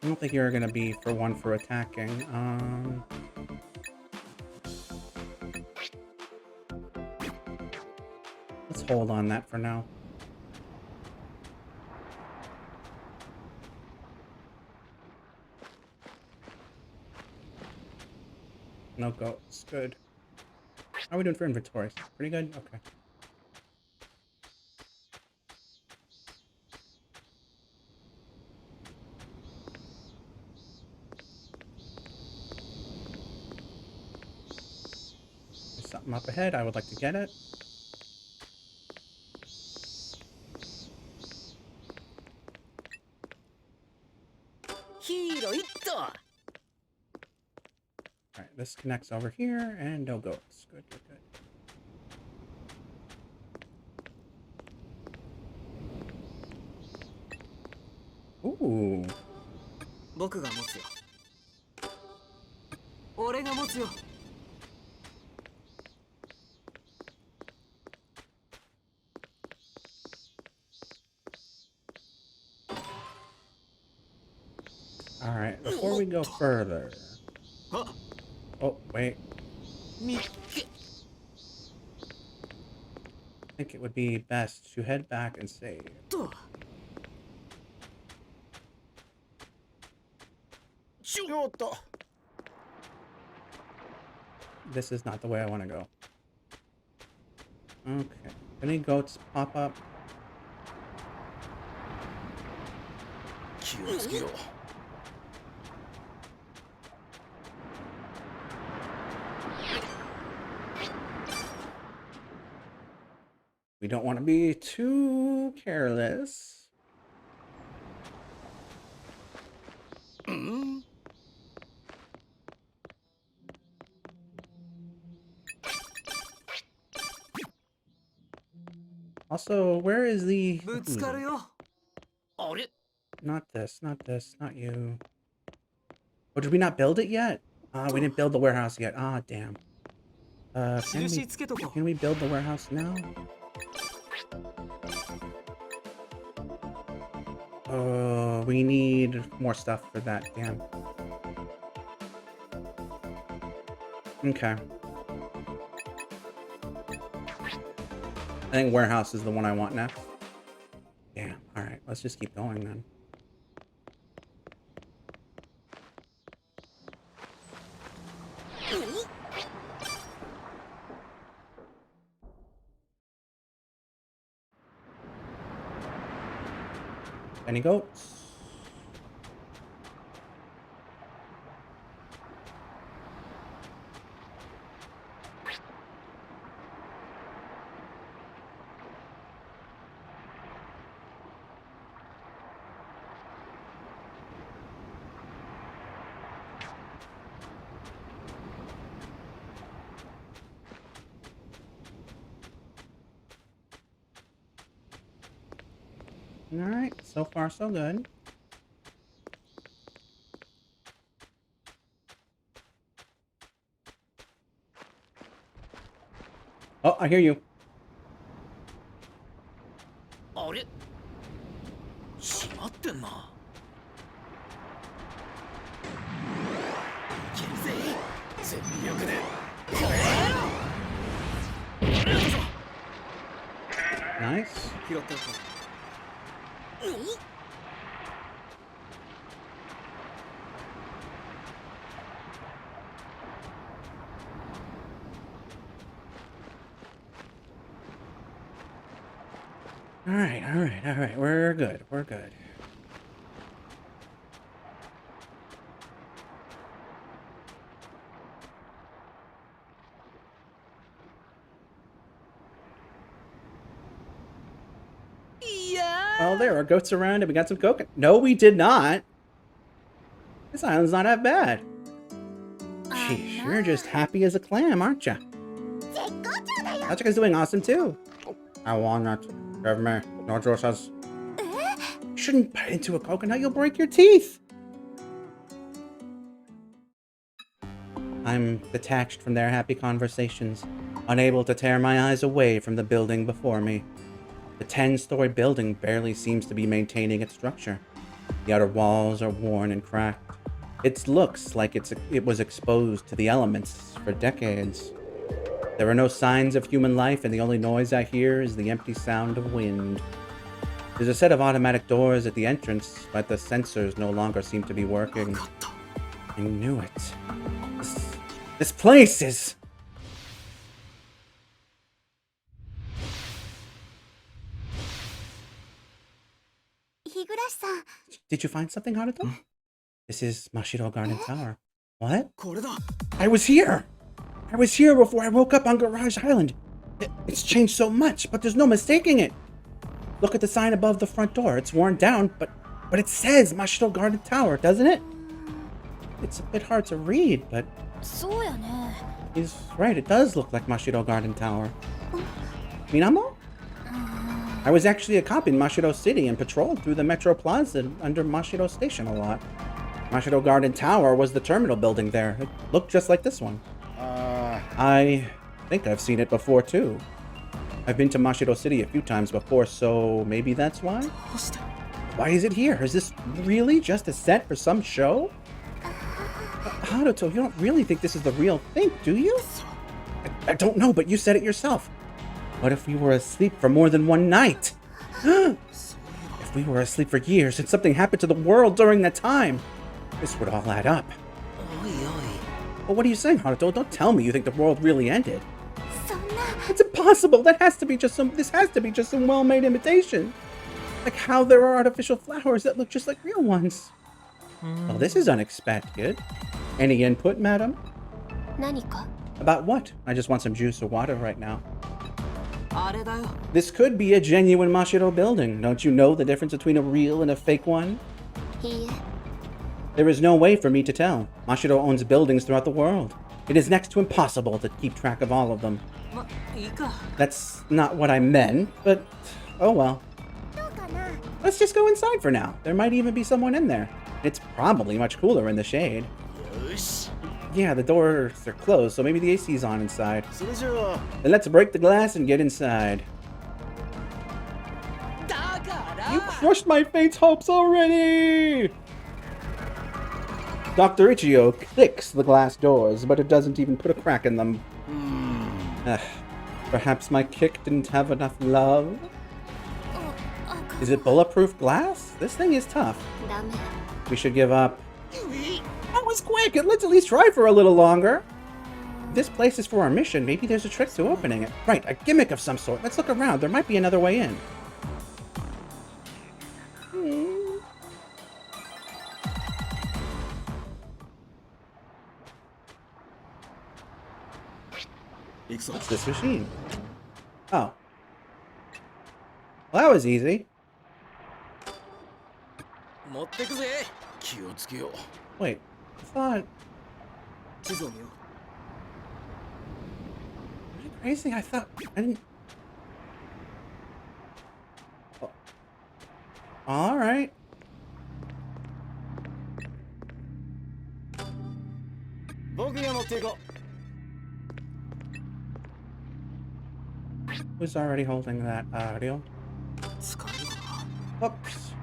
A: I don't think you're gonna be for attacking. hold on that for now. No goats. Good. How are we doing for inventory? Pretty good? Okay. There's something up ahead. I would like to get it. Alright, this connects over here, and no goats. Good, good, good. Ooh.
B: 僕が持つよ。俺が持つよ。
A: Alright, before we go further. Oh, wait. I think it would be best to head back and save. This is not the way I want to go. Okay. Any goats pop up? We don't want to be too careless. Also, where is the...
B: ぶつかるよ。あれ?
A: Not this, not this, not you. Oh, did we not build it yet? We didn't build the warehouse yet. Ah, damn. Can we build the warehouse now? Oh, we need more stuff for that, damn. Okay. I think warehouse is the one I want next. Damn, alright, let's just keep going then. Any goats? Alright, so far so good. Oh, I hear you.
B: あれ? 閉まってんな。いけるぜ。全力で。
A: Nice.
B: 拾ったよ。
A: Alright. We're good. We're good. Oh, there are goats around and we got some coconut. No, we did not. This island's not that bad. Sheesh, you're just happy as a clam, aren't you? Natsuka's doing awesome too. I want it. Give me. No juices. You shouldn't bite into a coconut, you'll break your teeth. I'm detached from their happy conversations, unable to tear my eyes away from the building before me. The 10-story building barely seems to be maintaining its structure. The outer walls are worn and cracked. It looks like it was exposed to the elements for decades. There are no signs of human life, and the only noise I hear is the empty sound of wind. There's a set of automatic doors at the entrance, but the sensors no longer seem to be working. I knew it. This place is...
D: Higurashi-san.
A: Did you find something, Haruto? This is Mashiro Garden Tower. What?
B: これだ
A: I was here! I was here before I woke up on Garage Island. It's changed so much, but there's no mistaking it. Look at the sign above the front door. It's worn down, but it says Mashiro Garden Tower, doesn't it? It's a bit hard to read, but
D: そうやね。
A: he's right. It does look like Mashiro Garden Tower. Minamo? I was actually a cop in Mashiro City and patrolled through the Metro Plaza under Mashiro Station a lot. Mashiro Garden Tower was the terminal building there. It looked just like this one. I think I've seen it before, too. I've been to Mashiro City a few times before, so maybe that's why?
B: どうして
A: Why is it here? Is this really just a set for some show? Haruto, you don't really think this is the real thing, do you? I don't know, but you said it yourself. What if we were asleep for more than one night? If we were asleep for years and something happened to the world during that time, this would all add up.
B: おいおい
A: Well, what are you saying, Haruto? Don't tell me you think the world really ended.
D: そんな。
A: It's impossible. This has to be just some well-made imitation. Like how there are artificial flowers that look just like real ones. Well, this is unexpected. Any input, madam?
D: 何か
A: About what? I just want some juice or water right now.
B: あれだよ
A: This could be a genuine Mashiro building. Don't you know the difference between a real and a fake one?
D: いいえ。
A: There is no way for me to tell. Mashiro owns buildings throughout the world. It is next to impossible to keep track of all of them.
B: まいいか
A: That's not what I meant, but oh well.
D: どうかな。
A: Let's just go inside for now. There might even be someone in there. It's probably much cooler in the shade.
B: よし
A: Yeah, the doors are closed, so maybe the AC's on inside.
B: それじゃあ
A: Then let's break the glass and get inside.
B: だから
A: You crushed my fate's hopes already! Dr. Ichio clicks the glass doors, but it doesn't even put a crack in them. Perhaps my kick didn't have enough love?
D: あ、あ、
A: Is it bulletproof glass? This thing is tough.
D: ダメ。
A: We should give up.
B: うい
A: That was quick! Let's at least try for a little longer. If this place is for our mission, maybe there's a trick to opening it. Right, a gimmick of some sort. Let's look around. There might be another way in. What's this machine? Oh. Well, that was easy.
B: 持ってくぜ気をつけよう
A: Wait, I thought...
B: 地図を見よ
A: Am I crazy? I thought... I didn't... Oh. Alright.
B: 僕が持っていこ
A: Who's already holding that audio?
B: う使えるかな
A: Oops.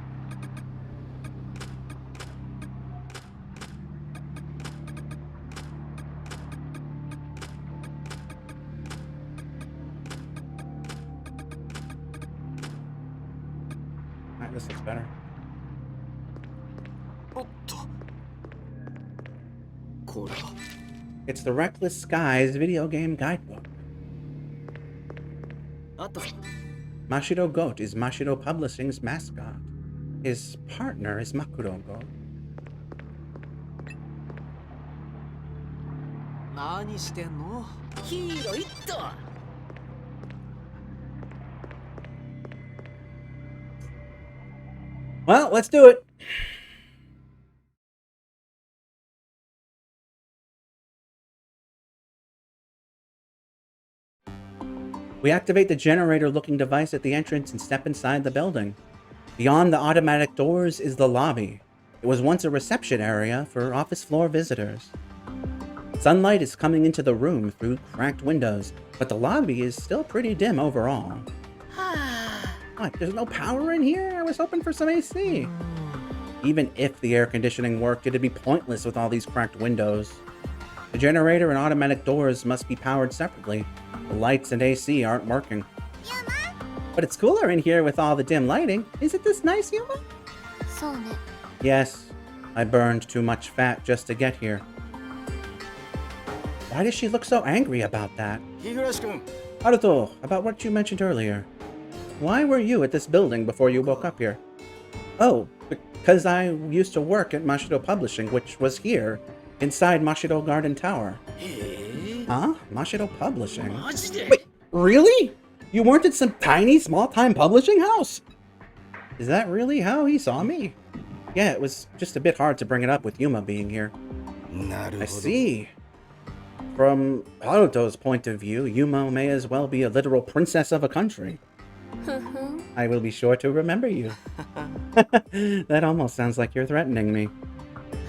A: Alright, this looks better.
B: おっとこれは
A: It's the Reckless Skies video game guidebook.
B: あったぞ
A: Mashiro Goat is Mashiro Publishing's mascot. His partner is Makuro Goat.
B: 何してんのヒーローいった
A: Well, let's do it. We activate the generator-looking device at the entrance and step inside the building. Beyond the automatic doors is the lobby. It was once a reception area for office floor visitors. Sunlight is coming into the room through cracked windows, but the lobby is still pretty dim overall. What, there's no power in here? I was hoping for some AC. Even if the air conditioning worked, it'd be pointless with all these cracked windows. The generator and automatic doors must be powered separately. The lights and AC aren't working. But it's cooler in here with all the dim lighting. Isn't this nice, Yuma?
D: そうね。
A: Yes, I burned too much fat just to get here. Why does she look so angry about that?
B: 日暮君
A: Haruto, about what you mentioned earlier. Why were you at this building before you woke up here? Oh, because I used to work at Mashido Publishing, which was here, inside Mashido Garden Tower.
B: へえ
A: Huh? Mashido Publishing?
B: マジで
A: Wait, really? You weren't at some tiny, small-time publishing house? Is that really how he saw me? Yeah, it was just a bit hard to bring it up with Yuma being here.
B: なるほど
A: I see. From Haruto's point of view, Yuma may as well be a literal princess of a country.
D: ふふん。
A: I will be sure to remember you. That almost sounds like you're threatening me.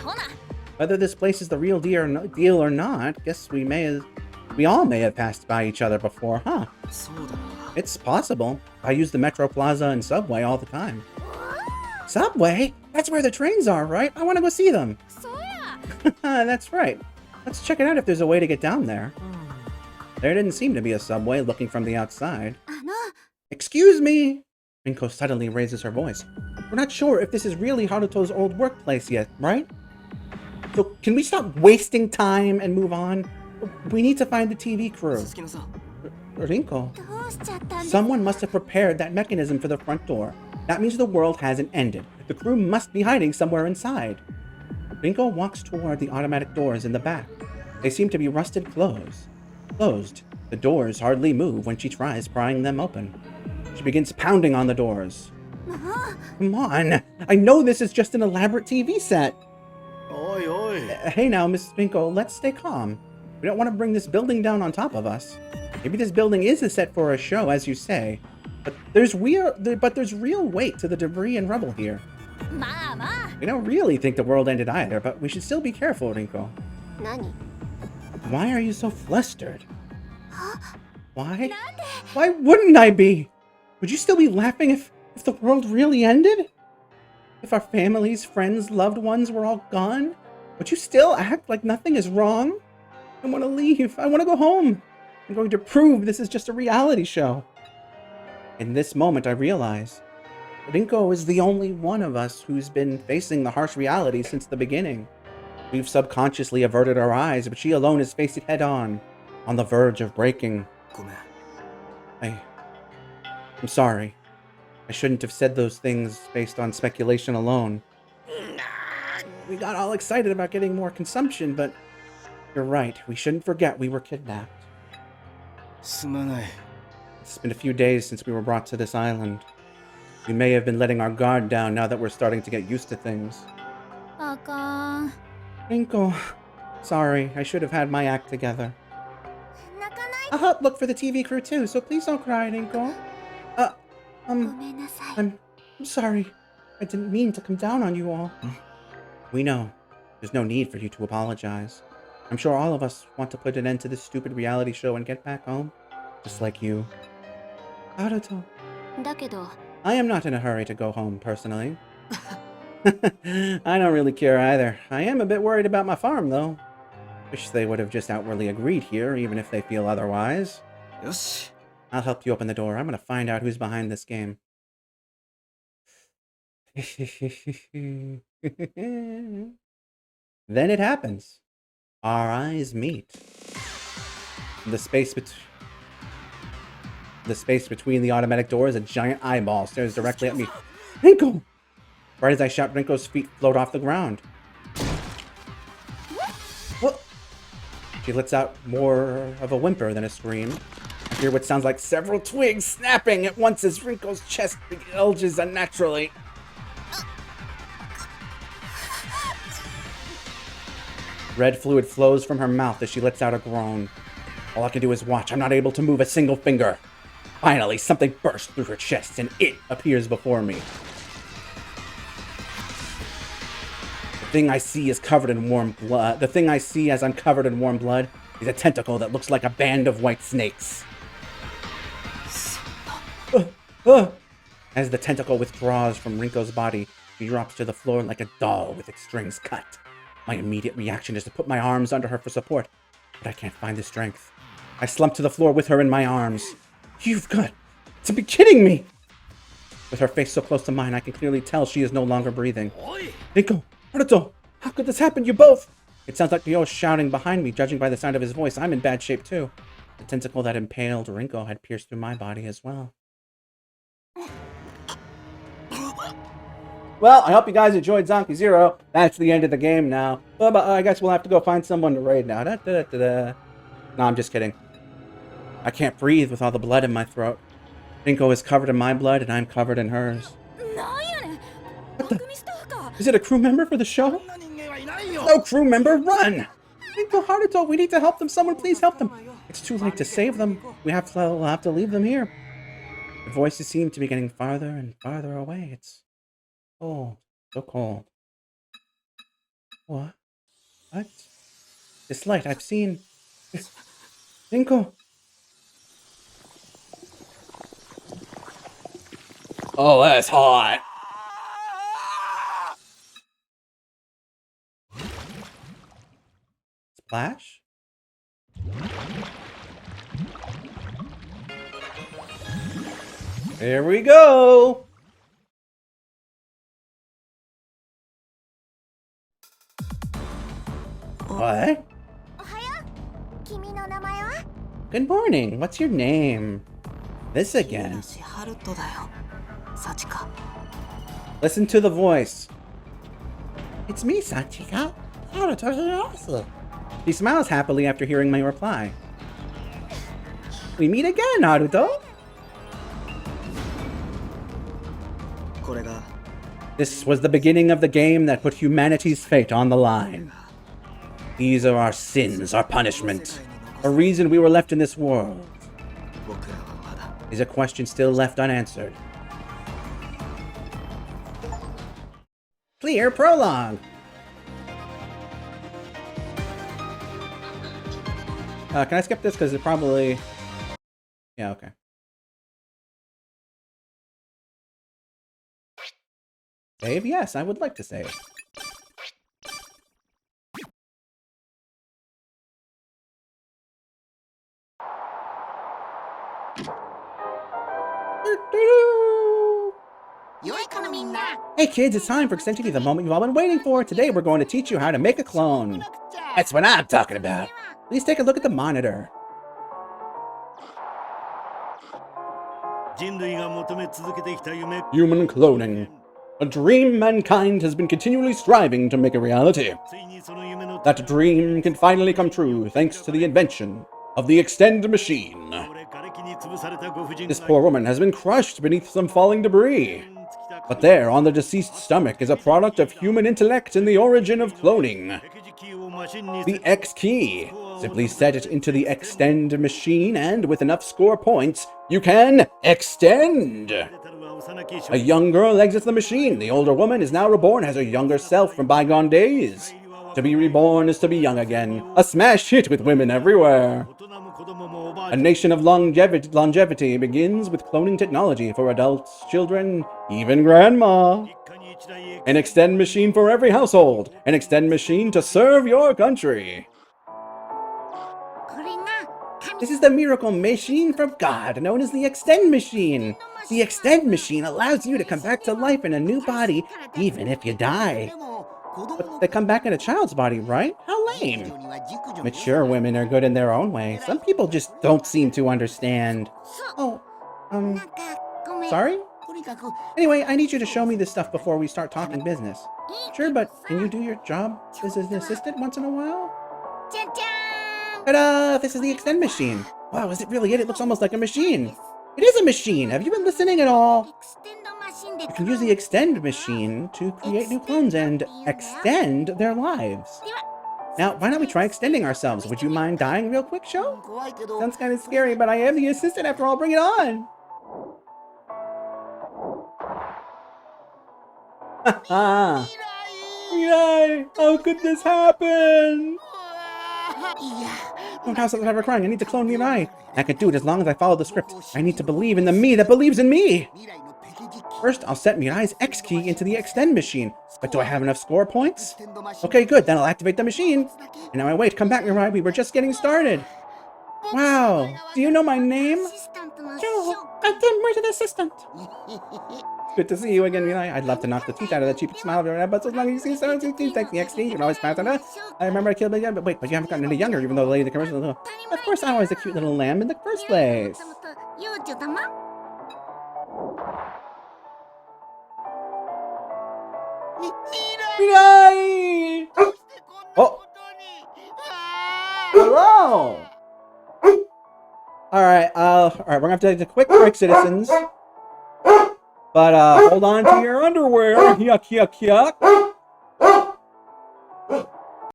D: ほな。
A: Whether this place is the real deal or not, guess we all may have passed by each other before, huh?
B: そうだな
A: It's possible. I use the Metro Plaza and Subway all the time. Subway? That's where the trains are, right? I want to go see them.
D: そうや。
A: That's right. Let's check it out if there's a way to get down there. There didn't seem to be a subway looking from the outside.
D: あの、
A: Excuse me! Rinko suddenly raises her voice. We're not sure if this is really Haruto's old workplace yet, right? So can we stop wasting time and move on? We need to find the TV crew.
B: すすきのさん
A: Rinko,
D: どうしちゃったんです
A: someone must have prepared that mechanism for the front door. That means the world hasn't ended. The crew must be hiding somewhere inside. Rinko walks toward the automatic doors in the back. They seem to be rusted closed. The doors hardly move when she tries prying them open. She begins pounding on the doors. Come on! I know this is just an elaborate TV set!
B: おいおい
A: Hey now, Mrs. Rinko, let's stay calm. We don't want to bring this building down on top of us. Maybe this building is a set for a show, as you say, but there's real weight to the debris and rubble here.
D: まあまあ。
A: We don't really think the world ended either, but we should still be careful, Rinko.
D: 何
A: Why are you so flustered? Why? Why wouldn't I be? Would you still be laughing if the world really ended? If our families, friends, loved ones were all gone? Would you still act like nothing is wrong? I want to leave. I want to go home. I'm going to prove this is just a reality show. In this moment, I realize Rinko is the only one of us who's been facing the harsh reality since the beginning. We've subconsciously averted our eyes, but she alone has faced it head-on the verge of breaking.
B: ごめん
A: I'm sorry. I shouldn't have said those things based on speculation alone. We got all excited about getting more consumption, but you're right. We shouldn't forget we were kidnapped.
B: すまない
A: It's been a few days since we were brought to this island. We may have been letting our guard down now that we're starting to get used to things.
D: あかん。
A: Rinko, sorry. I should have had my act together.
D: 泣かない。
A: I'll help look for the TV crew too, so please don't cry, Rinko.
D: ごめんなさい。
A: I'm sorry. I didn't mean to come down on you all. We know. There's no need for you to apologize. I'm sure all of us want to put an end to this stupid reality show and get back home. Just like you. Haruto.
D: だけど、
A: I am not in a hurry to go home, personally. I don't really care either. I am a bit worried about my farm, though. Wish they would have just outwardly agreed here, even if they feel otherwise.
B: よし
A: I'll help you open the door. I'm gonna find out who's behind this game. Then it happens. Our eyes meet. The space between the automatic doors, a giant eyeball stares directly at me. Rinko! Right as I shout, Rinko's feet float off the ground. What? She lets out more of a whimper than a scream. I hear what sounds like several twigs snapping at once as Rinko's chest bulges unnaturally. Red fluid flows from her mouth as she lets out a groan. All I can do is watch. I'm not able to move a single finger. Finally, something bursts through her chest and it appears before me. The thing I see is covered in warm blood. The thing I see as I'm covered in warm blood is a tentacle that looks like a band of white snakes. As the tentacle withdraws from Rinko's body, she drops to the floor like a doll with its strings cut. My immediate reaction is to put my arms under her for support, but I can't find the strength. I slumped to the floor with her in my arms. You've got to be kidding me! With her face so close to mine, I can clearly tell she is no longer breathing. Rinko, Naruto, how could this happen? You both! It sounds like Ryo is shouting behind me, judging by the sound of his voice. I'm in bad shape too. The tentacle that impaled Rinko had pierced through my body as well. Well, I hope you guys enjoyed ZANKI ZERO. That's the end of the game now. But I guess we'll have to go find someone to raid now. No, I'm just kidding. I can't breathe with all the blood in my throat. Rinko is covered in my blood, and I'm covered in hers. What the? Is it a crew member for the show? No crew member, run! Rinko, Haruto, we need to help them. Someone please help them. It's too late to save them. We'll have to leave them here. The voices seem to be getting farther and farther away. It's cold. So cold. What? What? This light I've seen. Rinko. Oh, that's hot. Splash? Here we go. What? Good morning. What's your name? This again. Listen to the voice. It's me, Sachika. He smiles happily after hearing my reply. We meet again, Naruto. This was the beginning of the game that put humanity's fate on the line. These are our sins, our punishment. A reason we were left in this world. Is a question still left unanswered. Clear prologue. Can I skip this? Because it probably... Yeah, okay. Save? Yes, I would like to save. Hey kids, it's time for Extension, the moment you've all been waiting for. Today we're going to teach you how to make a clone. That's what I'm talking about. Please take a look at the monitor. Human cloning. A dream mankind has been continually striving to make a reality. That dream can finally come true thanks to the invention of the Extend machine. This poor woman has been crushed beneath some falling debris. But there, on the deceased's stomach, is a product of human intellect and the origin of cloning. The X key. Simply set it into the Extend machine, and with enough score points, you can extend! A young girl exits the machine. The older woman is now reborn as her younger self from bygone days. To be reborn is to be young again. A smash hit with women everywhere. A nation of longevity begins with cloning technology for adults, children, even grandma. An Extend machine for every household. An Extend machine to serve your country. This is the miracle machine from God, known as the Extend machine. The Extend machine allows you to come back to life in a new body, even if you die. But they come back in a child's body, right? How lame. Mature women are good in their own way. Some people just don't seem to understand. Oh, sorry? Anyway, I need you to show me this stuff before we start talking business. Sure, but can you do your job as an assistant once in a while? Ta-da! This is the Extend machine. Wow, is it really it? It looks almost like a machine. It is a machine! Have you been listening at all? You can use the Extend machine to create new clones and extend their lives. Now, why don't we try extending ourselves? Would you mind dying real quick, Sho? Sounds kind of scary, but I am the assistant after all. Bring it on! Haha! Yay! How could this happen? Don't have something ever crying. I need to clone Mirai. I can do it as long as I follow the script. I need to believe in the me that believes in me. First, I'll set Mirai's X key into the Extend machine. But do I have enough score points? Okay, good. Then I'll activate the machine. And now I wait. Come back, Mirai. We were just getting started. Wow, do you know my name?
D: アシスタントの
A: Joe, goddamn merchant assistant. Good to see you again, Eli. I'd love to knock the teeth out of that cheap smile of your head, but so long as you see so teeth like the XD, you can always pass on it. I remember I killed a young, but wait, but you haven't gotten any younger, even though the lady in the commercial. Of course, I was a cute little lamb in the first place.
D: 幼女様
A: Eli! Oh, hello. All right, we're gonna have to take a quick break, citizens. But hold on to your underwear. Yuck, yuck, yuck.